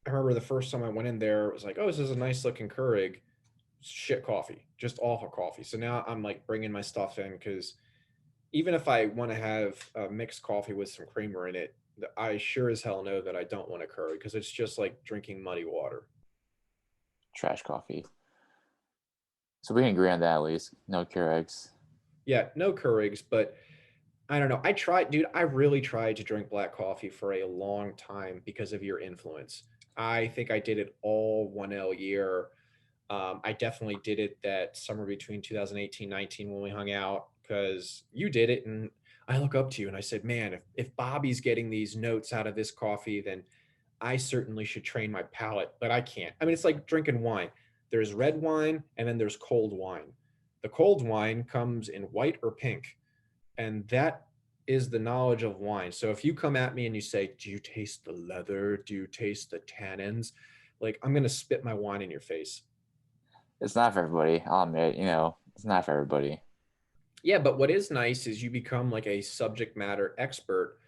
I remember the first time I went in there, it was like, oh, this is a nice looking Keurig. Shit coffee, just awful coffee. So now I'm like bringing my stuff in because even if I want to have a mixed coffee with some creamer in it, I sure as hell know that I don't want a Keurig because it's just like drinking muddy water. Trash coffee. So we can agree on that at least. No Keurigs. Yeah, no Keurigs, but I don't know. I tried, dude. I really tried to drink black coffee for a long time because of your influence. I think I did it all 1L year. I definitely did it that summer between 2018 19 when we hung out because you did it. And I look up to you and I said, man, if Bobby's getting these notes out of this coffee, then I certainly should train my palate, but I can't. I mean, it's like drinking wine. There's red wine and then there's cold wine. The cold wine comes in white or pink, and that is the knowledge of wine. So if you come at me and you say, do you taste the leather? Do you taste the tannins? Like I'm going to spit my wine in your face. It's not for everybody. I'll admit, it's not for everybody. Yeah, but what is nice is you become like a subject matter expert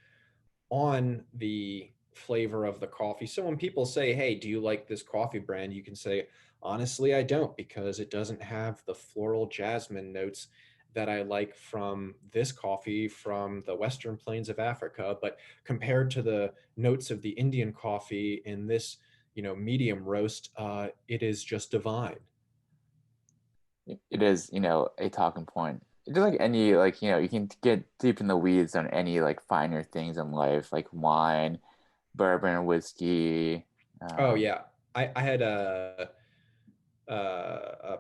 on the flavor of the coffee. So when people say, hey, do you like this coffee brand? You can say, honestly, I don't because it doesn't have the floral jasmine notes that I like from this coffee from the Western plains of Africa. But compared to the notes of the Indian coffee in this, medium roast, it is just divine. It is, a talking point. Just like any, like, you can get deep in the weeds on any like finer things in life, like wine, bourbon, whiskey. Oh Um, yeah, I had a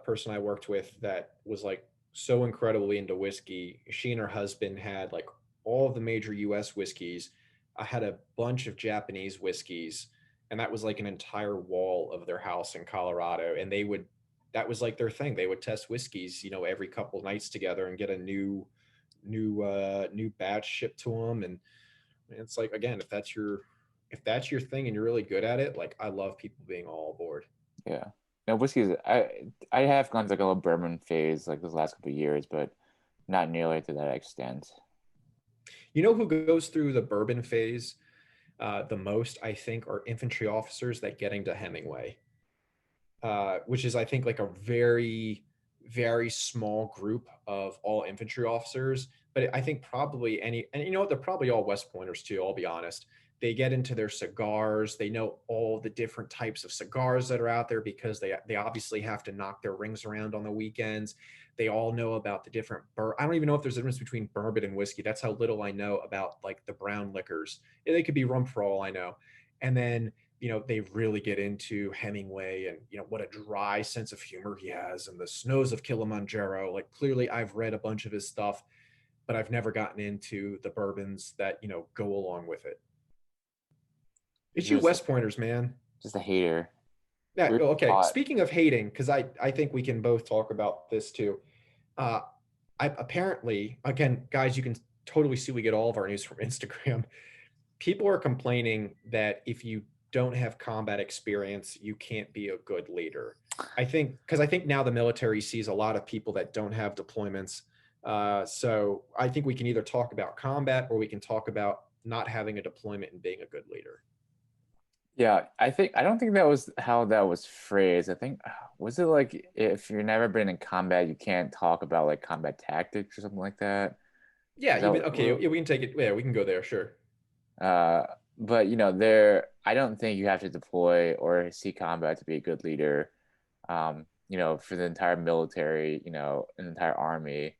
person I worked with that was like so incredibly into whiskey. She and her husband had like all of the major US whiskeys. I had a bunch of Japanese whiskeys, and that was like an entire wall of their house in Colorado. And they would that was like their thing. They would test whiskeys, every couple nights together and get a new batch shipped to them. And it's like, again, if that's your thing and you're really good at it, like I love people being all aboard. Yeah. No, whiskey's I have gone through like a little bourbon phase like this last couple of years, but not nearly to that extent. You know who goes through the bourbon phase the most, I think, are infantry officers that get into Hemingway, which is, I think, like a very, very small group of all infantry officers. But I think probably and you know what, they're probably all West Pointers too, I'll be honest. They get into their cigars. They know all the different types of cigars that are out there because they obviously have to knock their rings around on the weekends. They all know about the different I don't even know if there's a difference between bourbon and whiskey. That's how little I know about like the brown liquors. They could be rum for all I know. And then they really get into Hemingway and, what a dry sense of humor he has and the snows of Kilimanjaro. Like clearly I've read a bunch of his stuff, but I've never gotten into the bourbons that, go along with it. It's you Just West Pointers, man. just a hater. Yeah. We're Okay. taught. Speaking of hating, because I think we can both talk about this too. Uh, I apparently, again, guys, you can totally see we get all of our news from Instagram. People are complaining that if you don't have combat experience, you can't be a good leader. I think now the military sees a lot of people that don't have deployments. So I think we can either talk about combat or we can talk about not having a deployment and being a good leader. Yeah, I don't think that was how that was phrased. I think was it like if you've never been in combat, you can't talk about like combat tactics or something like that. Yeah, Is that even okay, what? yeah, we can take it. Yeah, we can go there. Sure. But there I don't think you have to deploy or see combat to be a good leader. For the entire military, an entire army,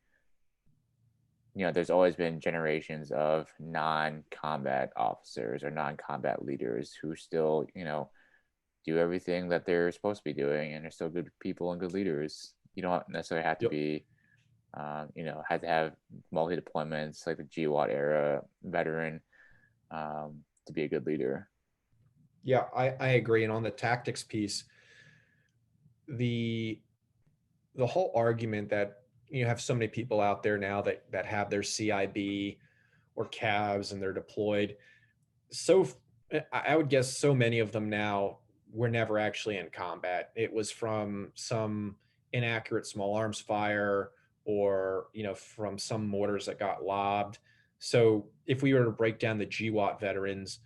there's always been generations of non-combat officers or non-combat leaders who still, do everything that they're supposed to be doing and they're still good people and good leaders. You don't necessarily have to Yep. be, had to have multi deployments like the GWAT era veteran to be a good leader. Yeah, I agree. And on the tactics piece, the the whole argument that you have so many people out there now that have their CIB or CAVs and they're deployed. So I would guess so many of them now were never actually in combat. It was from some inaccurate small arms fire or from some mortars that got lobbed. So if we were to break down the GWAT veterans,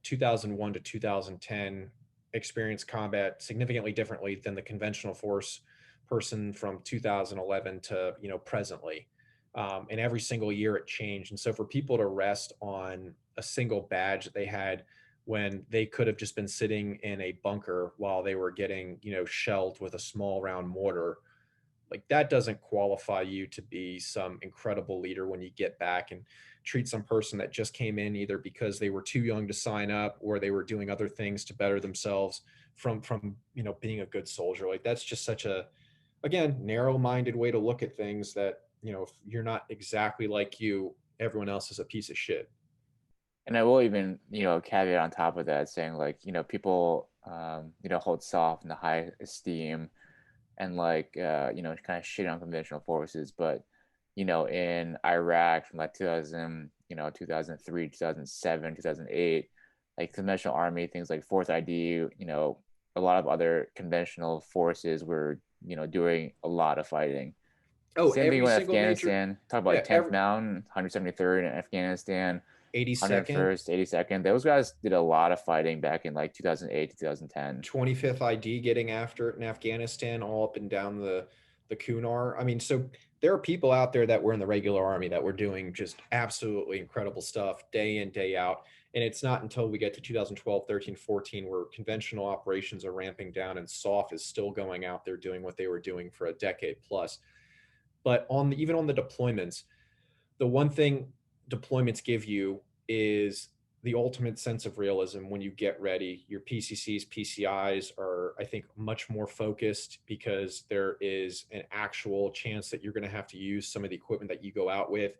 2001 to 2010 experienced combat significantly differently than the conventional force person from 2011 to presently. And every single year it changed. And so for people to rest on a single badge that they had when they could have just been sitting in a bunker while they were getting shelled with a small round mortar, like that doesn't qualify you to be some incredible leader when you get back and treat some person that just came in either because they were too young to sign up or they were doing other things to better themselves from being a good soldier. Like that's just such a, again, narrow-minded way to look at things that if you're not exactly like you, everyone else is a piece of shit. And I will even, caveat on top of that saying like, people, hold soft in the high esteem and like, kind of shit on conventional forces. But, in Iraq from like 2000, 2003, 2007, 2008, like conventional army, things like Fourth ID, a lot of other conventional forces were, doing a lot of fighting. Oh, Same thing every with single major, Afghanistan. Talk about yeah, like 10th every Mountain, 173rd in Afghanistan, 82nd, 101st, 82nd. Those guys did a lot of fighting back in like 2008 to 2010. 25th ID getting after it in Afghanistan, all up and down the Kunar. I mean, so there are people out there that were in the regular army that were doing just absolutely incredible stuff day in, day out. And it's not until we get to 2012, 13, 14 where conventional operations are ramping down and SOF is still going out there doing what they were doing for a decade plus. But even on the deployments, the one thing deployments give you is the ultimate sense of realism when you get ready. Your PCCs, PCIs are, I think, much more focused because there is an actual chance that you're going to have to use some of the equipment that you go out with.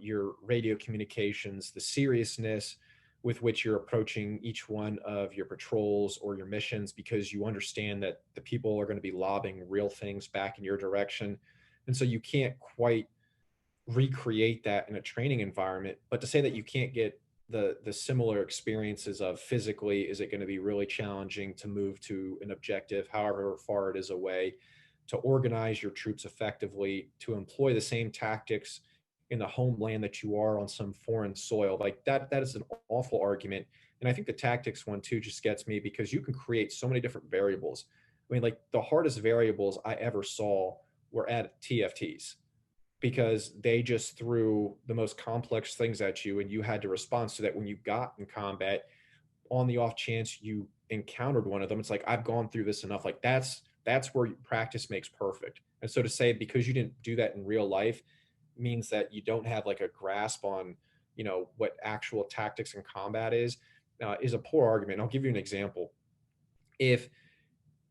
Your radio communications, the seriousness, with which you're approaching each one of your patrols or your missions, because you understand that the people are going to be lobbing real things back in your direction. And so you can't quite recreate that in a training environment. But to say that you can't get the similar experiences of physically, is it going to be really challenging to move to an objective, however far it is away, to organize your troops effectively, to employ the same tactics in the homeland that you are on some foreign soil, like that is an awful argument. And I think the tactics one too just gets me, because you can create so many different variables. I mean, like the hardest variables I ever saw were at TFTs, because they just threw the most complex things at you and you had to respond, so that when you got in combat, on the off chance you encountered one of them, it's like, I've gone through this enough. Like that's where practice makes perfect. And so to say because you didn't do that in real life means that you don't have like a grasp on, what actual tactics in combat is a poor argument. I'll give you an example. If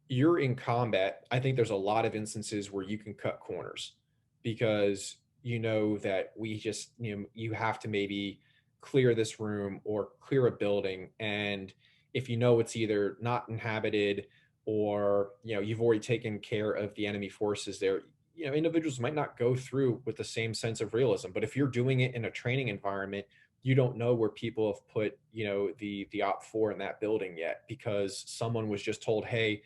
you're in combat, I think there's a lot of instances where you can cut corners, because you know that you have to maybe clear this room or clear a building. And if you know it's either not inhabited, or you've already taken care of the enemy forces there, individuals might not go through with the same sense of realism. But if you're doing it in a training environment, you don't know where people have put the op 4 in that building yet, because someone was just told, hey,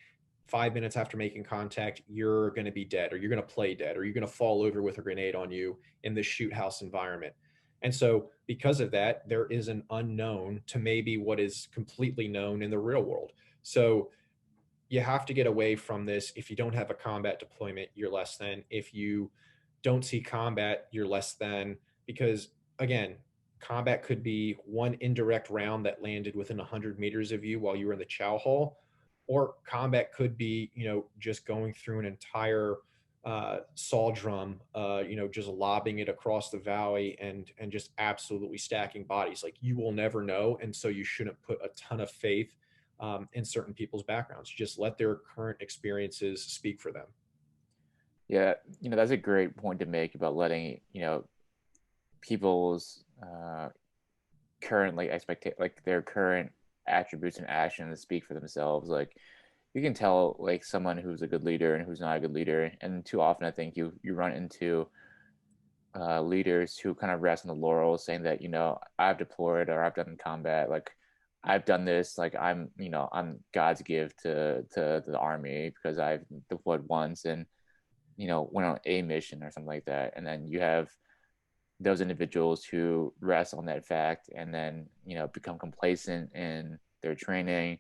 5 minutes after making contact, you're going to be dead, or you're going to play dead, or you're going to fall over with a grenade on you in this shoot house environment. And so, because of that, there is an unknown to maybe what is completely known in the real world. So, you have to get away from this. If you don't have a combat deployment, you're less than. If you don't see combat, you're less than. Because, again, combat could be one indirect round that landed within 100 meters of you while you were in the chow hall, or combat could be just going through an entire saw drum, just lobbing it across the valley and just absolutely stacking bodies. Like, you will never know, and so you shouldn't put a ton of faith in certain people's backgrounds. You just let their current experiences speak for them. Yeah, that's a great point to make about letting, people's current like their current attributes and actions speak for themselves. Like you can tell like someone who's a good leader and who's not a good leader. And too often I think you run into leaders who kind of rest on the laurels, saying that I've deployed or I've done combat, like I've done this, like I'm God's gift to the army because I've deployed once and went on a mission or something like that. And then you have those individuals who rest on that fact and then become complacent in their training,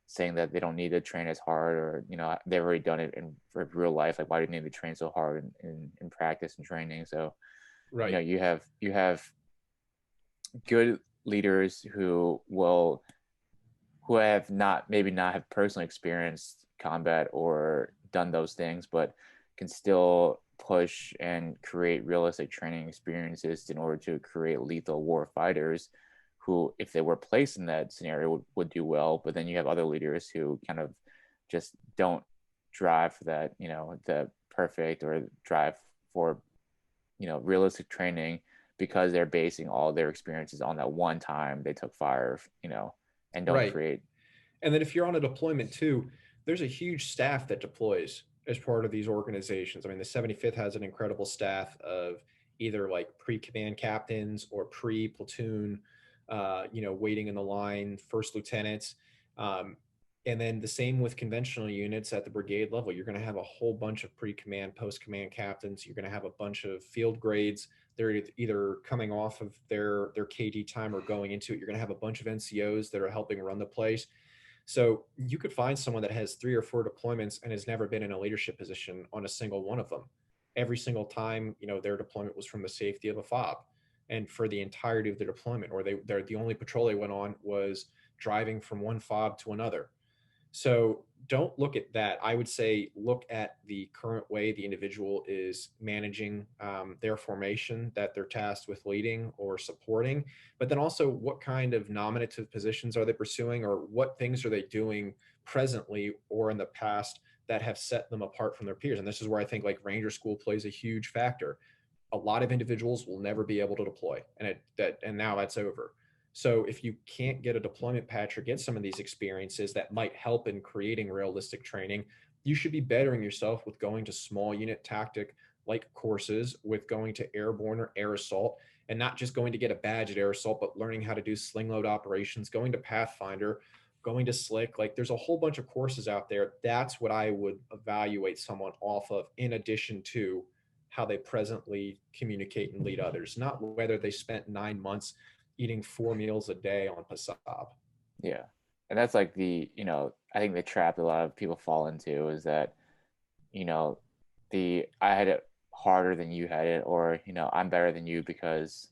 saying that they don't need to train as hard, or they've already done it in for real life. Like, why do you need to train so hard in practice and training? So Right. you have good leaders who have not have personally experienced combat or done those things, but can still push and create realistic training experiences in order to create lethal war fighters who, if they were placed in that scenario, would do well. But then you have other leaders who kind of just don't drive for that, the perfect, or drive for, realistic training, because they're basing all their experiences on that one time they took fire, and don't Right. create. And then if you're on a deployment too, there's a huge staff that deploys as part of these organizations. I mean, the 75th has an incredible staff of either like pre-command captains or pre-platoon, waiting in the line, first lieutenants. Um, and then the same with conventional units at the brigade level. You're going to have a whole bunch of pre-command, post-command captains. You're going to have a bunch of field grades. They're either coming off of their KD time or going into it. You're going to have a bunch of NCOs that are helping run the place. So you could find someone that has 3 or 4 deployments and has never been in a leadership position on a single one of them. Every single time, their deployment was from the safety of a fob, and for the entirety of the deployment, or they're the only patrol they went on was driving from one fob to another. So don't look at that. I would say look at the current way the individual is managing their formation that they're tasked with leading or supporting, but then also what kind of nominative positions are they pursuing, or what things are they doing presently or in the past that have set them apart from their peers. And this is where I think like Ranger School plays a huge factor. A lot of individuals will never be able to deploy, and now that's over. So if you can't get a deployment patch or get some of these experiences that might help in creating realistic training, you should be bettering yourself with going to small unit tactic like courses, with going to airborne or air assault, and not just going to get a badge at air assault, but learning how to do sling load operations, going to Pathfinder, going to Slick. Like there's a whole bunch of courses out there. That's what I would evaluate someone off of, in addition to how they presently communicate and lead others, not whether they spent 9 months eating 4 meals a day on Pasab. Yeah. And that's like I think the trap a lot of people fall into is that, you know, I had it harder than you had it, or, I'm better than you because,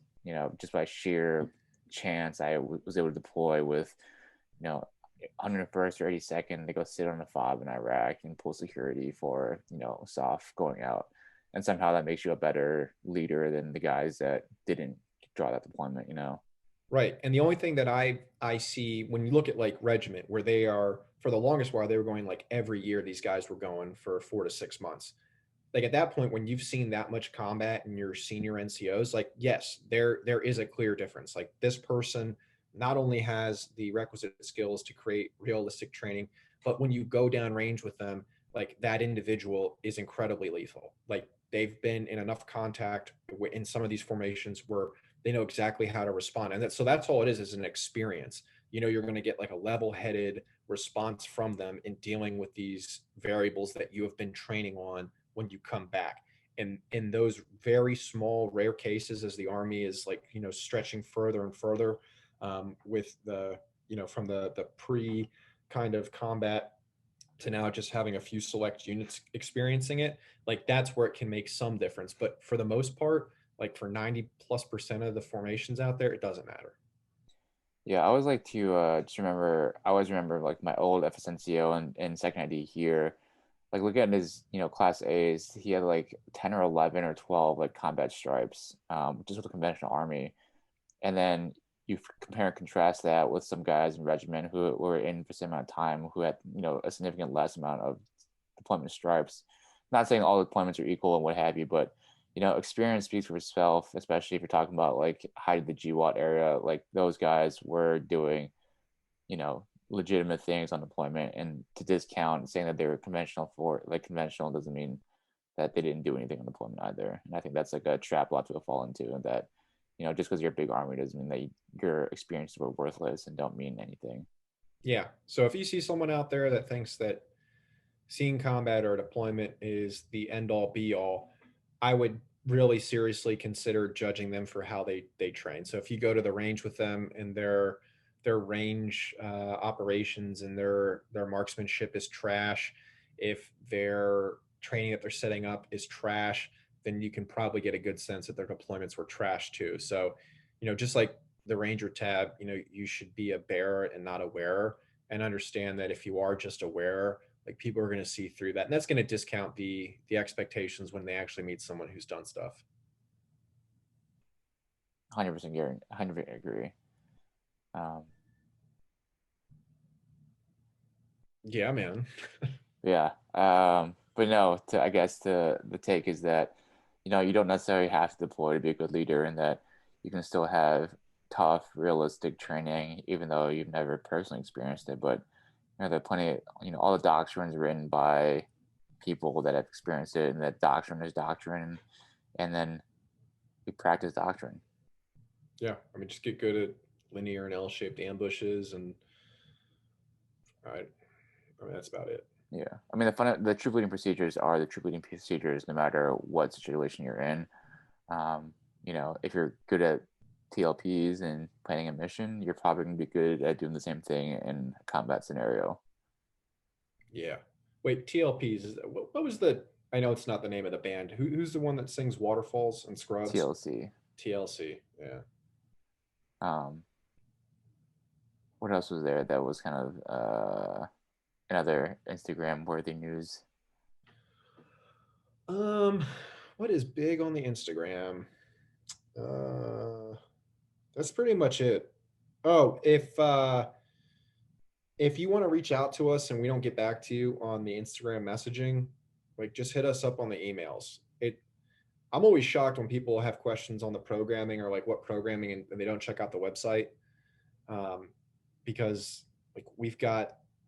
just by sheer chance, was able to deploy with, 101st or 82nd to go sit on a fob in Iraq and pull security for, SOF going out. And somehow that makes you a better leader than the guys that didn't draw that deployment. Right. And the only thing that I see when you look at like regiment, where they are, for the longest while they were going like every year, these guys were going for 4 to 6 months. Like at that point, when you've seen that much combat in your senior NCOs, like yes, there is a clear difference. Like this person not only has the requisite skills to create realistic training, but when you go down range with them, like that individual is incredibly lethal. Like they've been in enough contact in some of these formations where they know exactly how to respond. And that's all it is an experience. You're going to get like a level-headed response from them in dealing with these variables that you have been training on when you come back. And in those very small, rare cases, as the Army is like, stretching further and further, with the, from the pre kind of combat to now just having a few select units experiencing it, like that's where it can make some difference. But for the most part, like for 90+% of the formations out there, it doesn't matter. Yeah, I always like to just remember. I always remember like my old FSNCO and second ID here. Like look at his, class A's. He had like 10 or 11 or 12 like combat stripes, just with the conventional army. And then you compare and contrast that with some guys in regiment who were in for the same amount of time who had, a significant less amount of deployment stripes. Not saying all deployments are equal and what have you, but experience speaks for itself, especially if you're talking about like height of the GWAT area. Like those guys were doing, legitimate things on deployment, and to discount saying that they were conventional doesn't mean that they didn't do anything on deployment either. And I think that's like a trap a lot of people fall into, and that, just because you're a big army doesn't mean that your experiences were worthless and don't mean anything. Yeah. So if you see someone out there that thinks that seeing combat or deployment is the end all be all, I would really seriously consider judging them for how they train. So if you go to the range with them and their range operations and their marksmanship is trash, if their training that they're setting up is trash, then you can probably get a good sense that their deployments were trash too. So, just like the ranger tab, you should be a bearer and not a wearer, and understand that if you are just a wearer, like people are going to see through that, and that's going to discount the expectations when they actually meet someone who's done stuff. 100% guarantee, 100% agree. Um, Yeah, man. yeah. But no, I guess the take is that, you don't necessarily have to deploy to be a good leader, and that you can still have tough, realistic training, even though you've never personally experienced it. But there are plenty of, all the doctrines written by people that have experienced it, and that doctrine is doctrine, and then we practice doctrine. Yeah, I mean, just get good at linear and L-shaped ambushes, and I mean that's about it. Yeah, I mean the troop leading procedures are the troop leading procedures, no matter what situation you're in. Um, if you're good at TLPs and planning a mission, you're probably going to be good at doing the same thing in a combat scenario. Yeah. Wait, TLPs what was the? I know it's not the name of the band. Who's the one that sings Waterfalls and Scrubs? TLC. TLC. Yeah. Um, what else was there that was kind of another Instagram worthy news? Um, what is big on the Instagram? Uh, that's pretty much it. Oh, if you want to reach out to us and we don't get back to you on the Instagram messaging, like just hit us up on the emails. I'm always shocked when people have questions on the programming or like what programming, and they don't check out the website. um, because like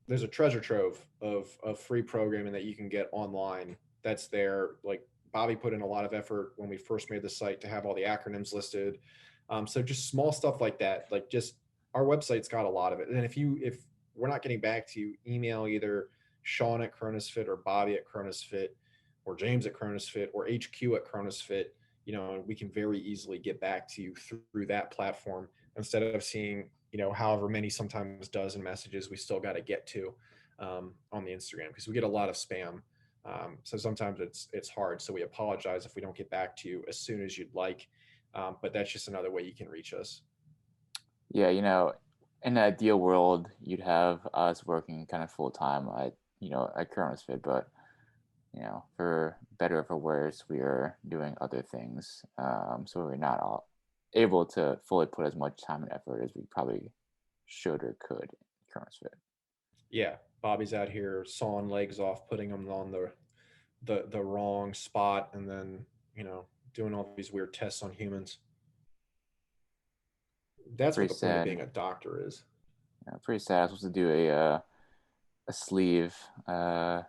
there's a treasure trove of free programming that you can get online that's there. Like Bobby put in a lot of effort when we first made the site to have all the acronyms listed. So just small stuff like that, like just our website's got a lot of it. And if we're not getting back to you, email either Sean at Cronus Fit or Bobby at Cronus Fit or James at Cronus Fit or HQ at Cronus Fit. We can very easily get back to you through that platform instead of seeing, however many sometimes dozen messages we still got to get to on the Instagram because we get a lot of spam. So sometimes it's hard. So we apologize if we don't get back to you as soon as you'd like. But that's just another way you can reach us. Yeah, in an ideal world, you'd have us working kind of full time at Cronus Fit, but for better or for worse, we are doing other things. So we're not all able to fully put as much time and effort as we probably should or could in Cronus Fit. Yeah, Bobby's out here sawing legs off, putting them on the wrong spot, and then doing all these weird tests on humans. That's what Pretty the point of sad. being a doctor is. Pretty sad. I was supposed to do a sleeve, a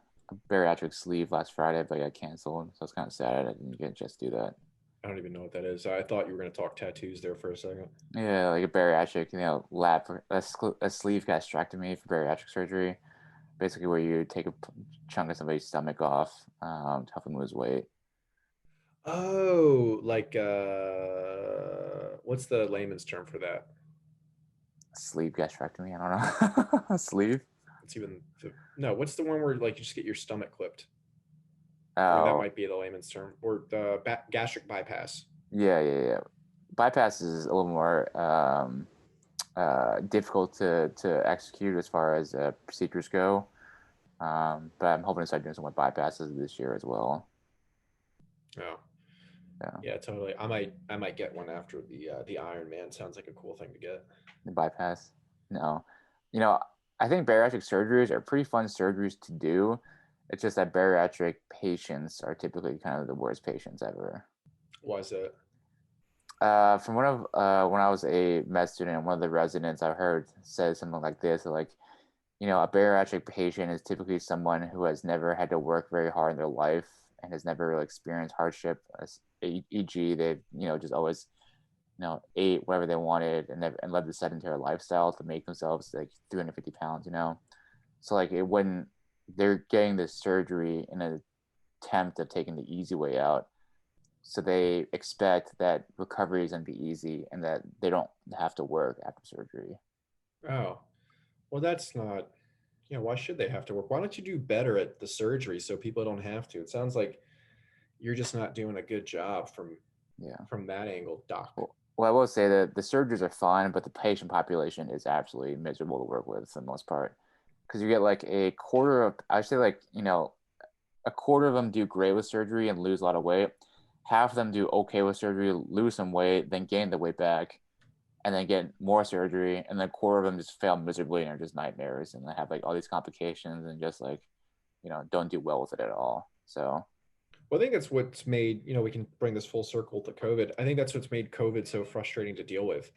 bariatric sleeve last Friday, but I got canceled. So it's kind of sad I didn't get a chance to do that. I don't even know what that is. I thought you were going to talk tattoos there for a second. Yeah, like a bariatric, a sleeve gastrectomy for bariatric surgery. Basically, where you take a chunk of somebody's stomach off to help them lose weight. Oh, like what's the layman's term for that? Sleeve gastrectomy. I don't know. Sleeve. It's even no. What's the one where like you just get your stomach clipped? Or that Oh, might be the layman's term. Or the gastric bypass. yeah. Bypass is a little more difficult to execute as far as procedures go. But I'm hoping to start doing some more bypasses this year as well. Oh, Yeah, yeah, totally. I might get one after the Iron Man. Sounds like a cool thing to get. the bypass. No, you know, I think bariatric surgeries are pretty fun surgeries to do. It's just that bariatric patients are typically kind of the worst patients ever. Why is that? From when I was a med student, one of the residents I heard said something like this, like, a bariatric patient is typically someone who has never had to work very hard in their life and has never really experienced hardship, e.g., they've, just always, ate whatever they wanted and lived a sedentary lifestyle to make themselves like 350 pounds. So like they're getting this surgery in an attempt of taking the easy way out. So they expect that recovery is going to be easy and that they don't have to work after surgery. Oh, well, that's not. Why should they have to work? Why don't you do better at the surgery so people don't have to? It sounds like you're just not doing a good job Yeah. from that angle, doc. Well, I will say that the surgeries are fun, but the patient population is absolutely miserable to work with for the most part. Because you get like a quarter of, I say like, a quarter of them do great with surgery and lose a lot of weight. Half of them do okay with surgery, lose some weight, then gain the weight back, and then get more surgery. And then a quarter of them just fail miserably and are just nightmares. And they have like all these complications and just like, don't do well with it at all. So, Well, I think that's what's made, we can bring this full circle to COVID. I think that's what's made COVID so frustrating to deal with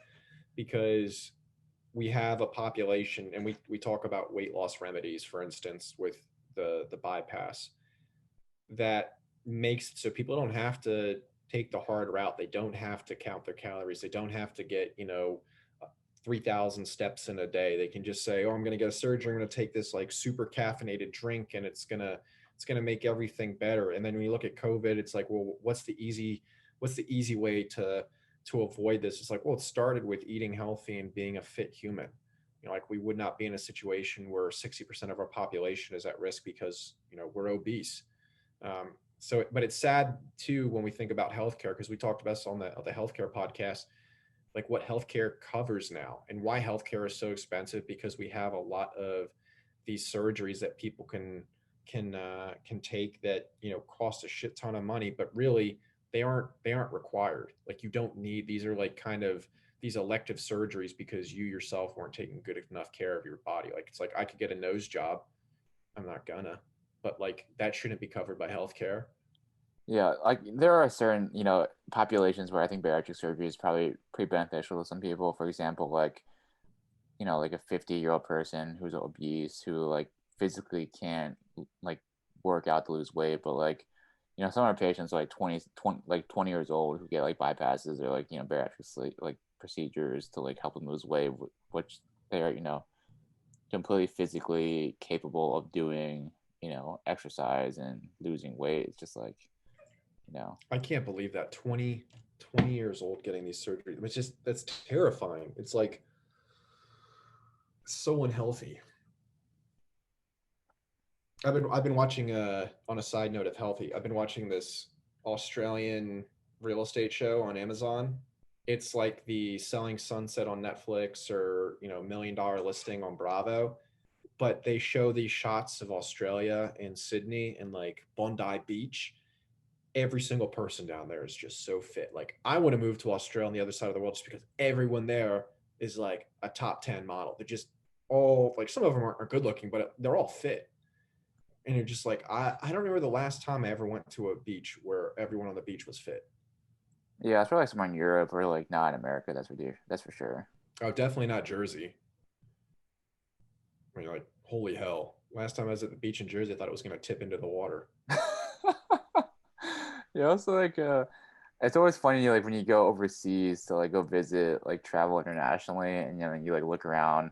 because we have a population and we talk about weight loss remedies, for instance, with the bypass that makes it so people don't have to take the hard route. They don't have to count their calories. They don't have to get, 3,000 steps in a day. They can just say, "Oh, I'm going to get a surgery. I'm going to take this like super caffeinated drink, and it's gonna make everything better." And then when you look at COVID, it's like, well, what's the easy way to avoid this? It's like, well, it started with eating healthy and being a fit human. Like we would not be in a situation where 60% of our population is at risk because we're obese. But it's sad too when we think about healthcare because we talked about this on the healthcare podcast, like what healthcare covers now and why healthcare is so expensive because we have a lot of these surgeries that people can take that cost a shit ton of money, but really they aren't required. Like you don't need these are like kind of these elective surgeries because you yourself weren't taking good enough care of your body. Like it's like I could get a nose job, I'm not gonna, but like that shouldn't be covered by healthcare. yeah, like there are certain, populations where I think bariatric surgery is probably pretty beneficial to some people. For example, like like a 50-year-old person who's obese who like physically can't like work out to lose weight, but like some of our patients are like 20 years old who get like bypasses or like bariatric like procedures to like help them lose weight, which they are completely physically capable of doing exercise and losing weight. It's just like you know I can't believe that 20 years old getting these surgeries. It's just, that's terrifying. It's like so unhealthy. I've been watching on a side note of healthy. I've been watching this Australian real estate show on Amazon. It's like the Selling Sunset on Netflix, or $1 Million Listing on Bravo, but they show these shots of Australia and Sydney and like Bondi Beach. Every single person down there is just so fit. Like, I want to move to Australia on the other side of the world just because everyone there is like a top 10 model. They're just all like, some of them aren't good looking, but they're all fit. And you're just like, I don't remember the last time I ever went to a beach where everyone on the beach was fit. yeah, it's probably like somewhere in Europe or like not in America. That's for sure. Oh, definitely not Jersey. I mean, like, holy hell. Last time I was at the beach in Jersey, I thought it was going to tip into the water. Yeah, also like it's always funny like when you go overseas to like go visit, like travel internationally, and you like look around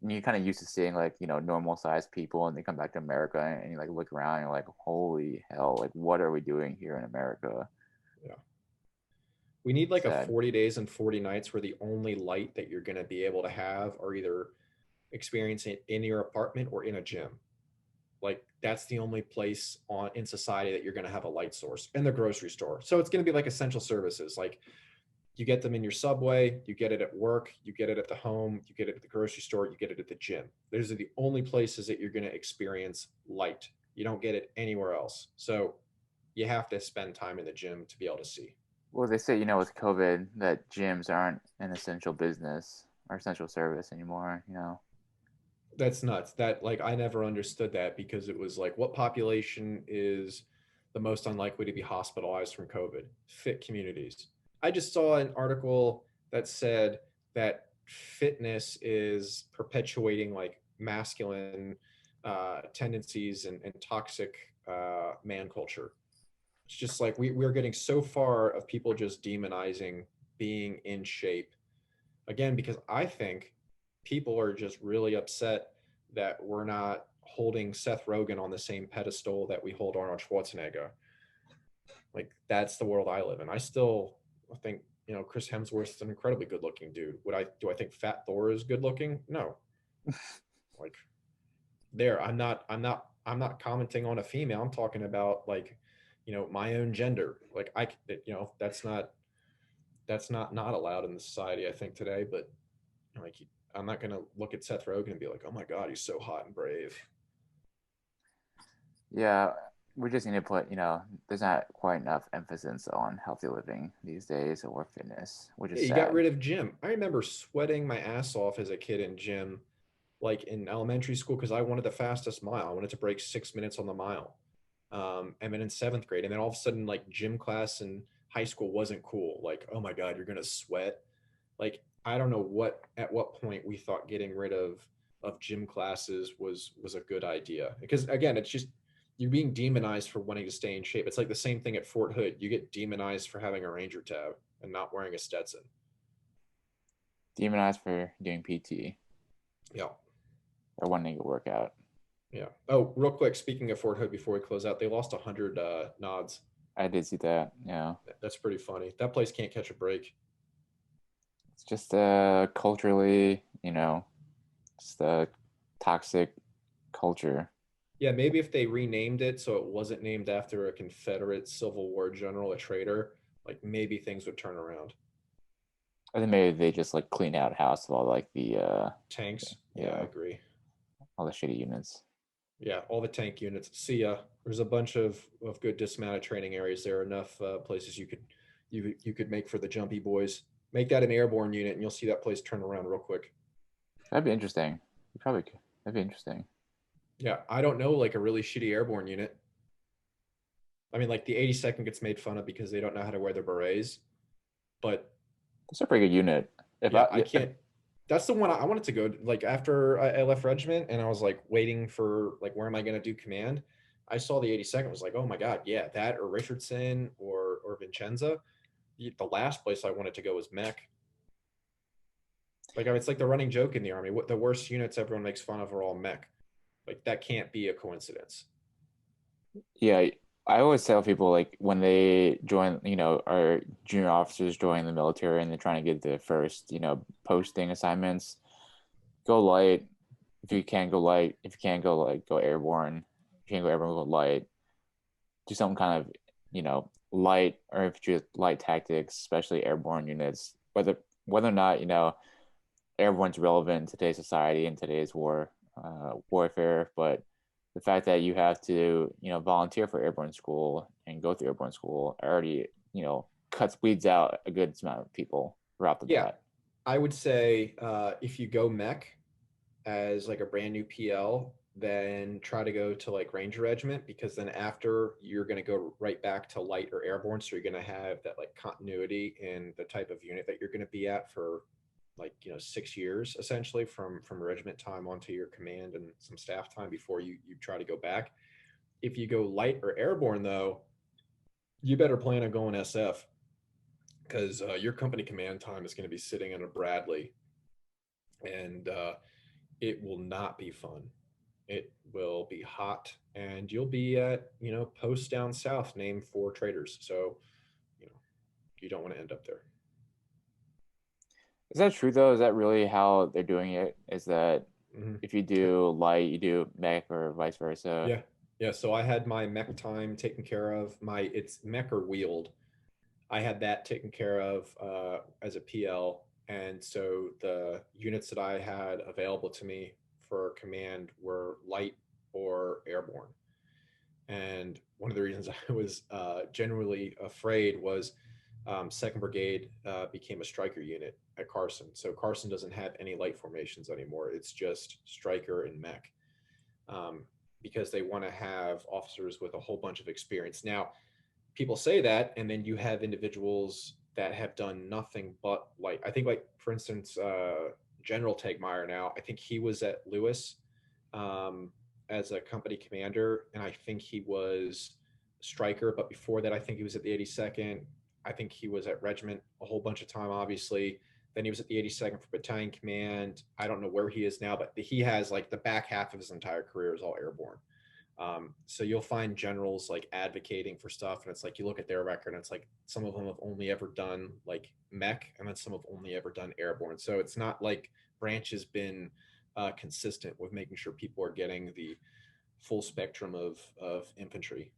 and you kind of used to seeing like normal sized people, and they come back to America, and you like look around and you're like, holy hell, like what are we doing here in America? Yeah. We need like a Sad. 40 days and 40 nights where the only light that you're going to be able to have are either experiencing it in your apartment or in a gym. Like, that's the only place on in society that you're going to have a light source, and the grocery store. So it's going to be like essential services. Like, you get them in your Subway, you get it at work, you get it at the home, you get it at the grocery store, you get it at the gym. Those are the only places that you're going to experience light. You don't get it anywhere else. So you have to spend time in the gym to be able to see. Well, they say with COVID that gyms aren't an essential business or essential service anymore. That's nuts. That, like, I never understood that, because it was like, what population is the most unlikely to be hospitalized from COVID? Fit communities. I just saw an article that said that fitness is perpetuating like masculine tendencies and toxic man culture. It's just like we're getting so far of people just demonizing being in shape, again, because I think people are just really upset that we're not holding Seth Rogen on the same pedestal that we hold Arnold Schwarzenegger. Like, that's the world I live in. I think, Chris Hemsworth's an incredibly good looking dude. Do I think Fat Thor is good looking? No. Like, I'm not commenting on a female. I'm talking about, like, my own gender. Like, that's not allowed in the society, I think, today. But like, I'm not gonna look at Seth Rogen and be like, oh my god, he's so hot and brave. Yeah, we just need to there's not quite enough emphasis on healthy living these days or fitness, which is Yeah, you got sad. rid of gym. I remember sweating my ass off as a kid in gym, like in elementary school, because I wanted the fastest mile. I wanted to break 6 minutes on the mile. And then in seventh grade, and then all of a sudden, like, gym class in high school wasn't cool. Like, oh my god, you're gonna sweat. Like, I don't know at what point we thought getting rid of gym classes was a good idea, because again, it's just, you're being demonized for wanting to stay in shape. It's like the same thing at Fort Hood. You get demonized for having a ranger tab and not wearing a Stetson. Demonized for doing PT Yeah. or wanting to work out. Yeah. Oh, real quick, speaking of Fort Hood, before we close out, they lost 100 nods. I did see that. That's pretty funny. That place can't catch a break. It's just culturally, just a toxic culture. Yeah, maybe if they renamed it so it wasn't named after a Confederate Civil War general, a traitor, like, maybe things would turn around. Or then maybe they just like clean out house of all like the Tanks. Yeah, I yeah, agree. all the shitty units. Yeah, all the tank units. See ya. There's a bunch of good dismounted training areas there. Enough places you could make for the jumpy boys. Make that an airborne unit, and you'll see that place turn around real quick. That'd be interesting. You probably could. That'd be interesting. Yeah, I don't know, like, a really shitty airborne unit. I mean, like, the 82nd gets made fun of because they don't know how to wear their berets, but It's a pretty good unit. If yeah, I I if can't. That's the one I wanted to go. Like after I left regiment, and I was like waiting for like where am I going to do command. I saw the 82nd. Was like, oh my god, yeah, that or Richardson or Vincenza. The last place I wanted to go was mech. Like it's like the running joke in the army. What the worst units everyone makes fun of are all mech. Like that can't be a coincidence. Yeah, I always tell people like when they join, our junior officers join the military and they're trying to get the first, posting assignments, go light. If you can't go light, if you can't go like go airborne, if you can't go airborne, go light. Do some kind of, light or infantry light tactics, especially airborne units, whether or not, airborne's relevant in today's society and today's warfare, but the fact that you have to, volunteer for airborne school and go through airborne school already, cuts weeds out a good amount of people right off the Yeah, bat. I would say if you go mech as like a brand new PL, then try to go to like Ranger Regiment because then after you're going to go right back to light or airborne. So you're going to have that like continuity in the type of unit that you're going to be at for like 6 years essentially from regiment time onto your command and some staff time before you try to go back. If you go light or airborne though, you better plan on going SF because your company command time is going to be sitting in a Bradley and it will not be fun. It will be hot, and you'll be at posts down south named for traders. So you know you don't want to end up there. Is that true though? Is that really how they're doing it? Is that Hmm. if you do light, you do mech or vice versa? Yeah, yeah. So I had my mech time taken care of. My it's mech or wheeled. I had that taken care of as a PL, and so the units that I had available to me for command were light or airborne. And one of the reasons I was generally afraid was Second Brigade became a striker unit at Carson. So Carson doesn't have any light formations anymore. It's just striker and mech um, because they want to have officers with a whole bunch of experience. Now, people say that, and then you have individuals that have done nothing but light. I think, like for instance, General Tegmeyer. Now, I think he was at Lewis um, as a company commander, and I think he was striker. But before that, I think he was at the 82nd. I think he was at regiment a whole bunch of time, obviously. Then he was at the 82nd for battalion command. I don't know where he is now, but he has like the back half of his entire career is all airborne. So you'll find generals like advocating for stuff, and it's like you look at their record, and it's like some of them have only ever done like mech, and then some have only ever done airborne. So it's not like Branch has been consistent with making sure people are getting the full spectrum of infantry.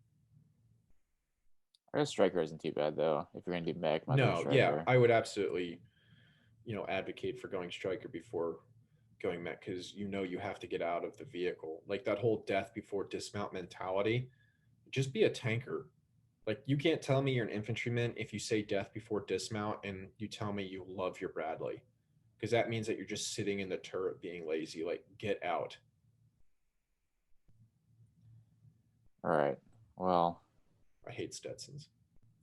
I guess striker isn't too bad though. If you're gonna do mech, might as well go No, yeah, striker. I would absolutely advocate for going striker before going mech because you have to get out of the vehicle. Like that whole death before dismount mentality. Just be a tanker. Like you can't tell me you're an infantryman if you say death before dismount and you tell me you love your Bradley. Because that means that you're just sitting in the turret being lazy. Like get out. All right. Well, I hate Stetsons.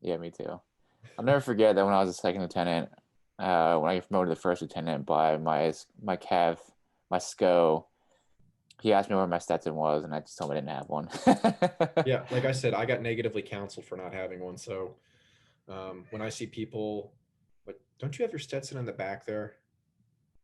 yeah, me too. I'll never forget that when I was a second lieutenant, when I got promoted to first lieutenant by my cav, my SCO, he asked me where my Stetson was, and I just told him I didn't have one. Yeah, like I said, I got negatively counseled for not having one. So when I see people like, don't you have your Stetson in the back there?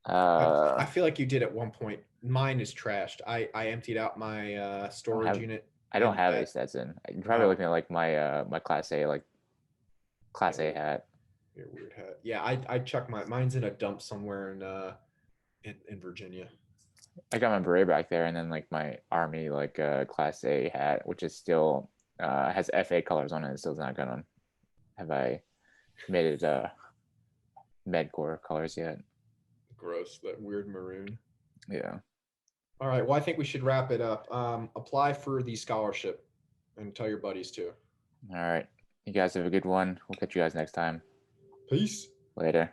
I uh, feel like you did at one point. Mine is trashed. I emptied out my I don't storage have unit I don't and have a at Stetson. You're probably oh looking at like my yeah, Class A hat. your weird hat. Yeah, I chuck mine's in a dump somewhere in Virginia. I got my beret back there, and then like my Army Class A hat, which is still has FA colors on it. It still's not gonna have I made it Medcore colors yet. Gross, that weird maroon. Yeah. All right, well, I think we should wrap it up. Apply for the scholarship and tell your buddies too. All right. You guys have a good one. We'll catch you guys next time. Peace. Later.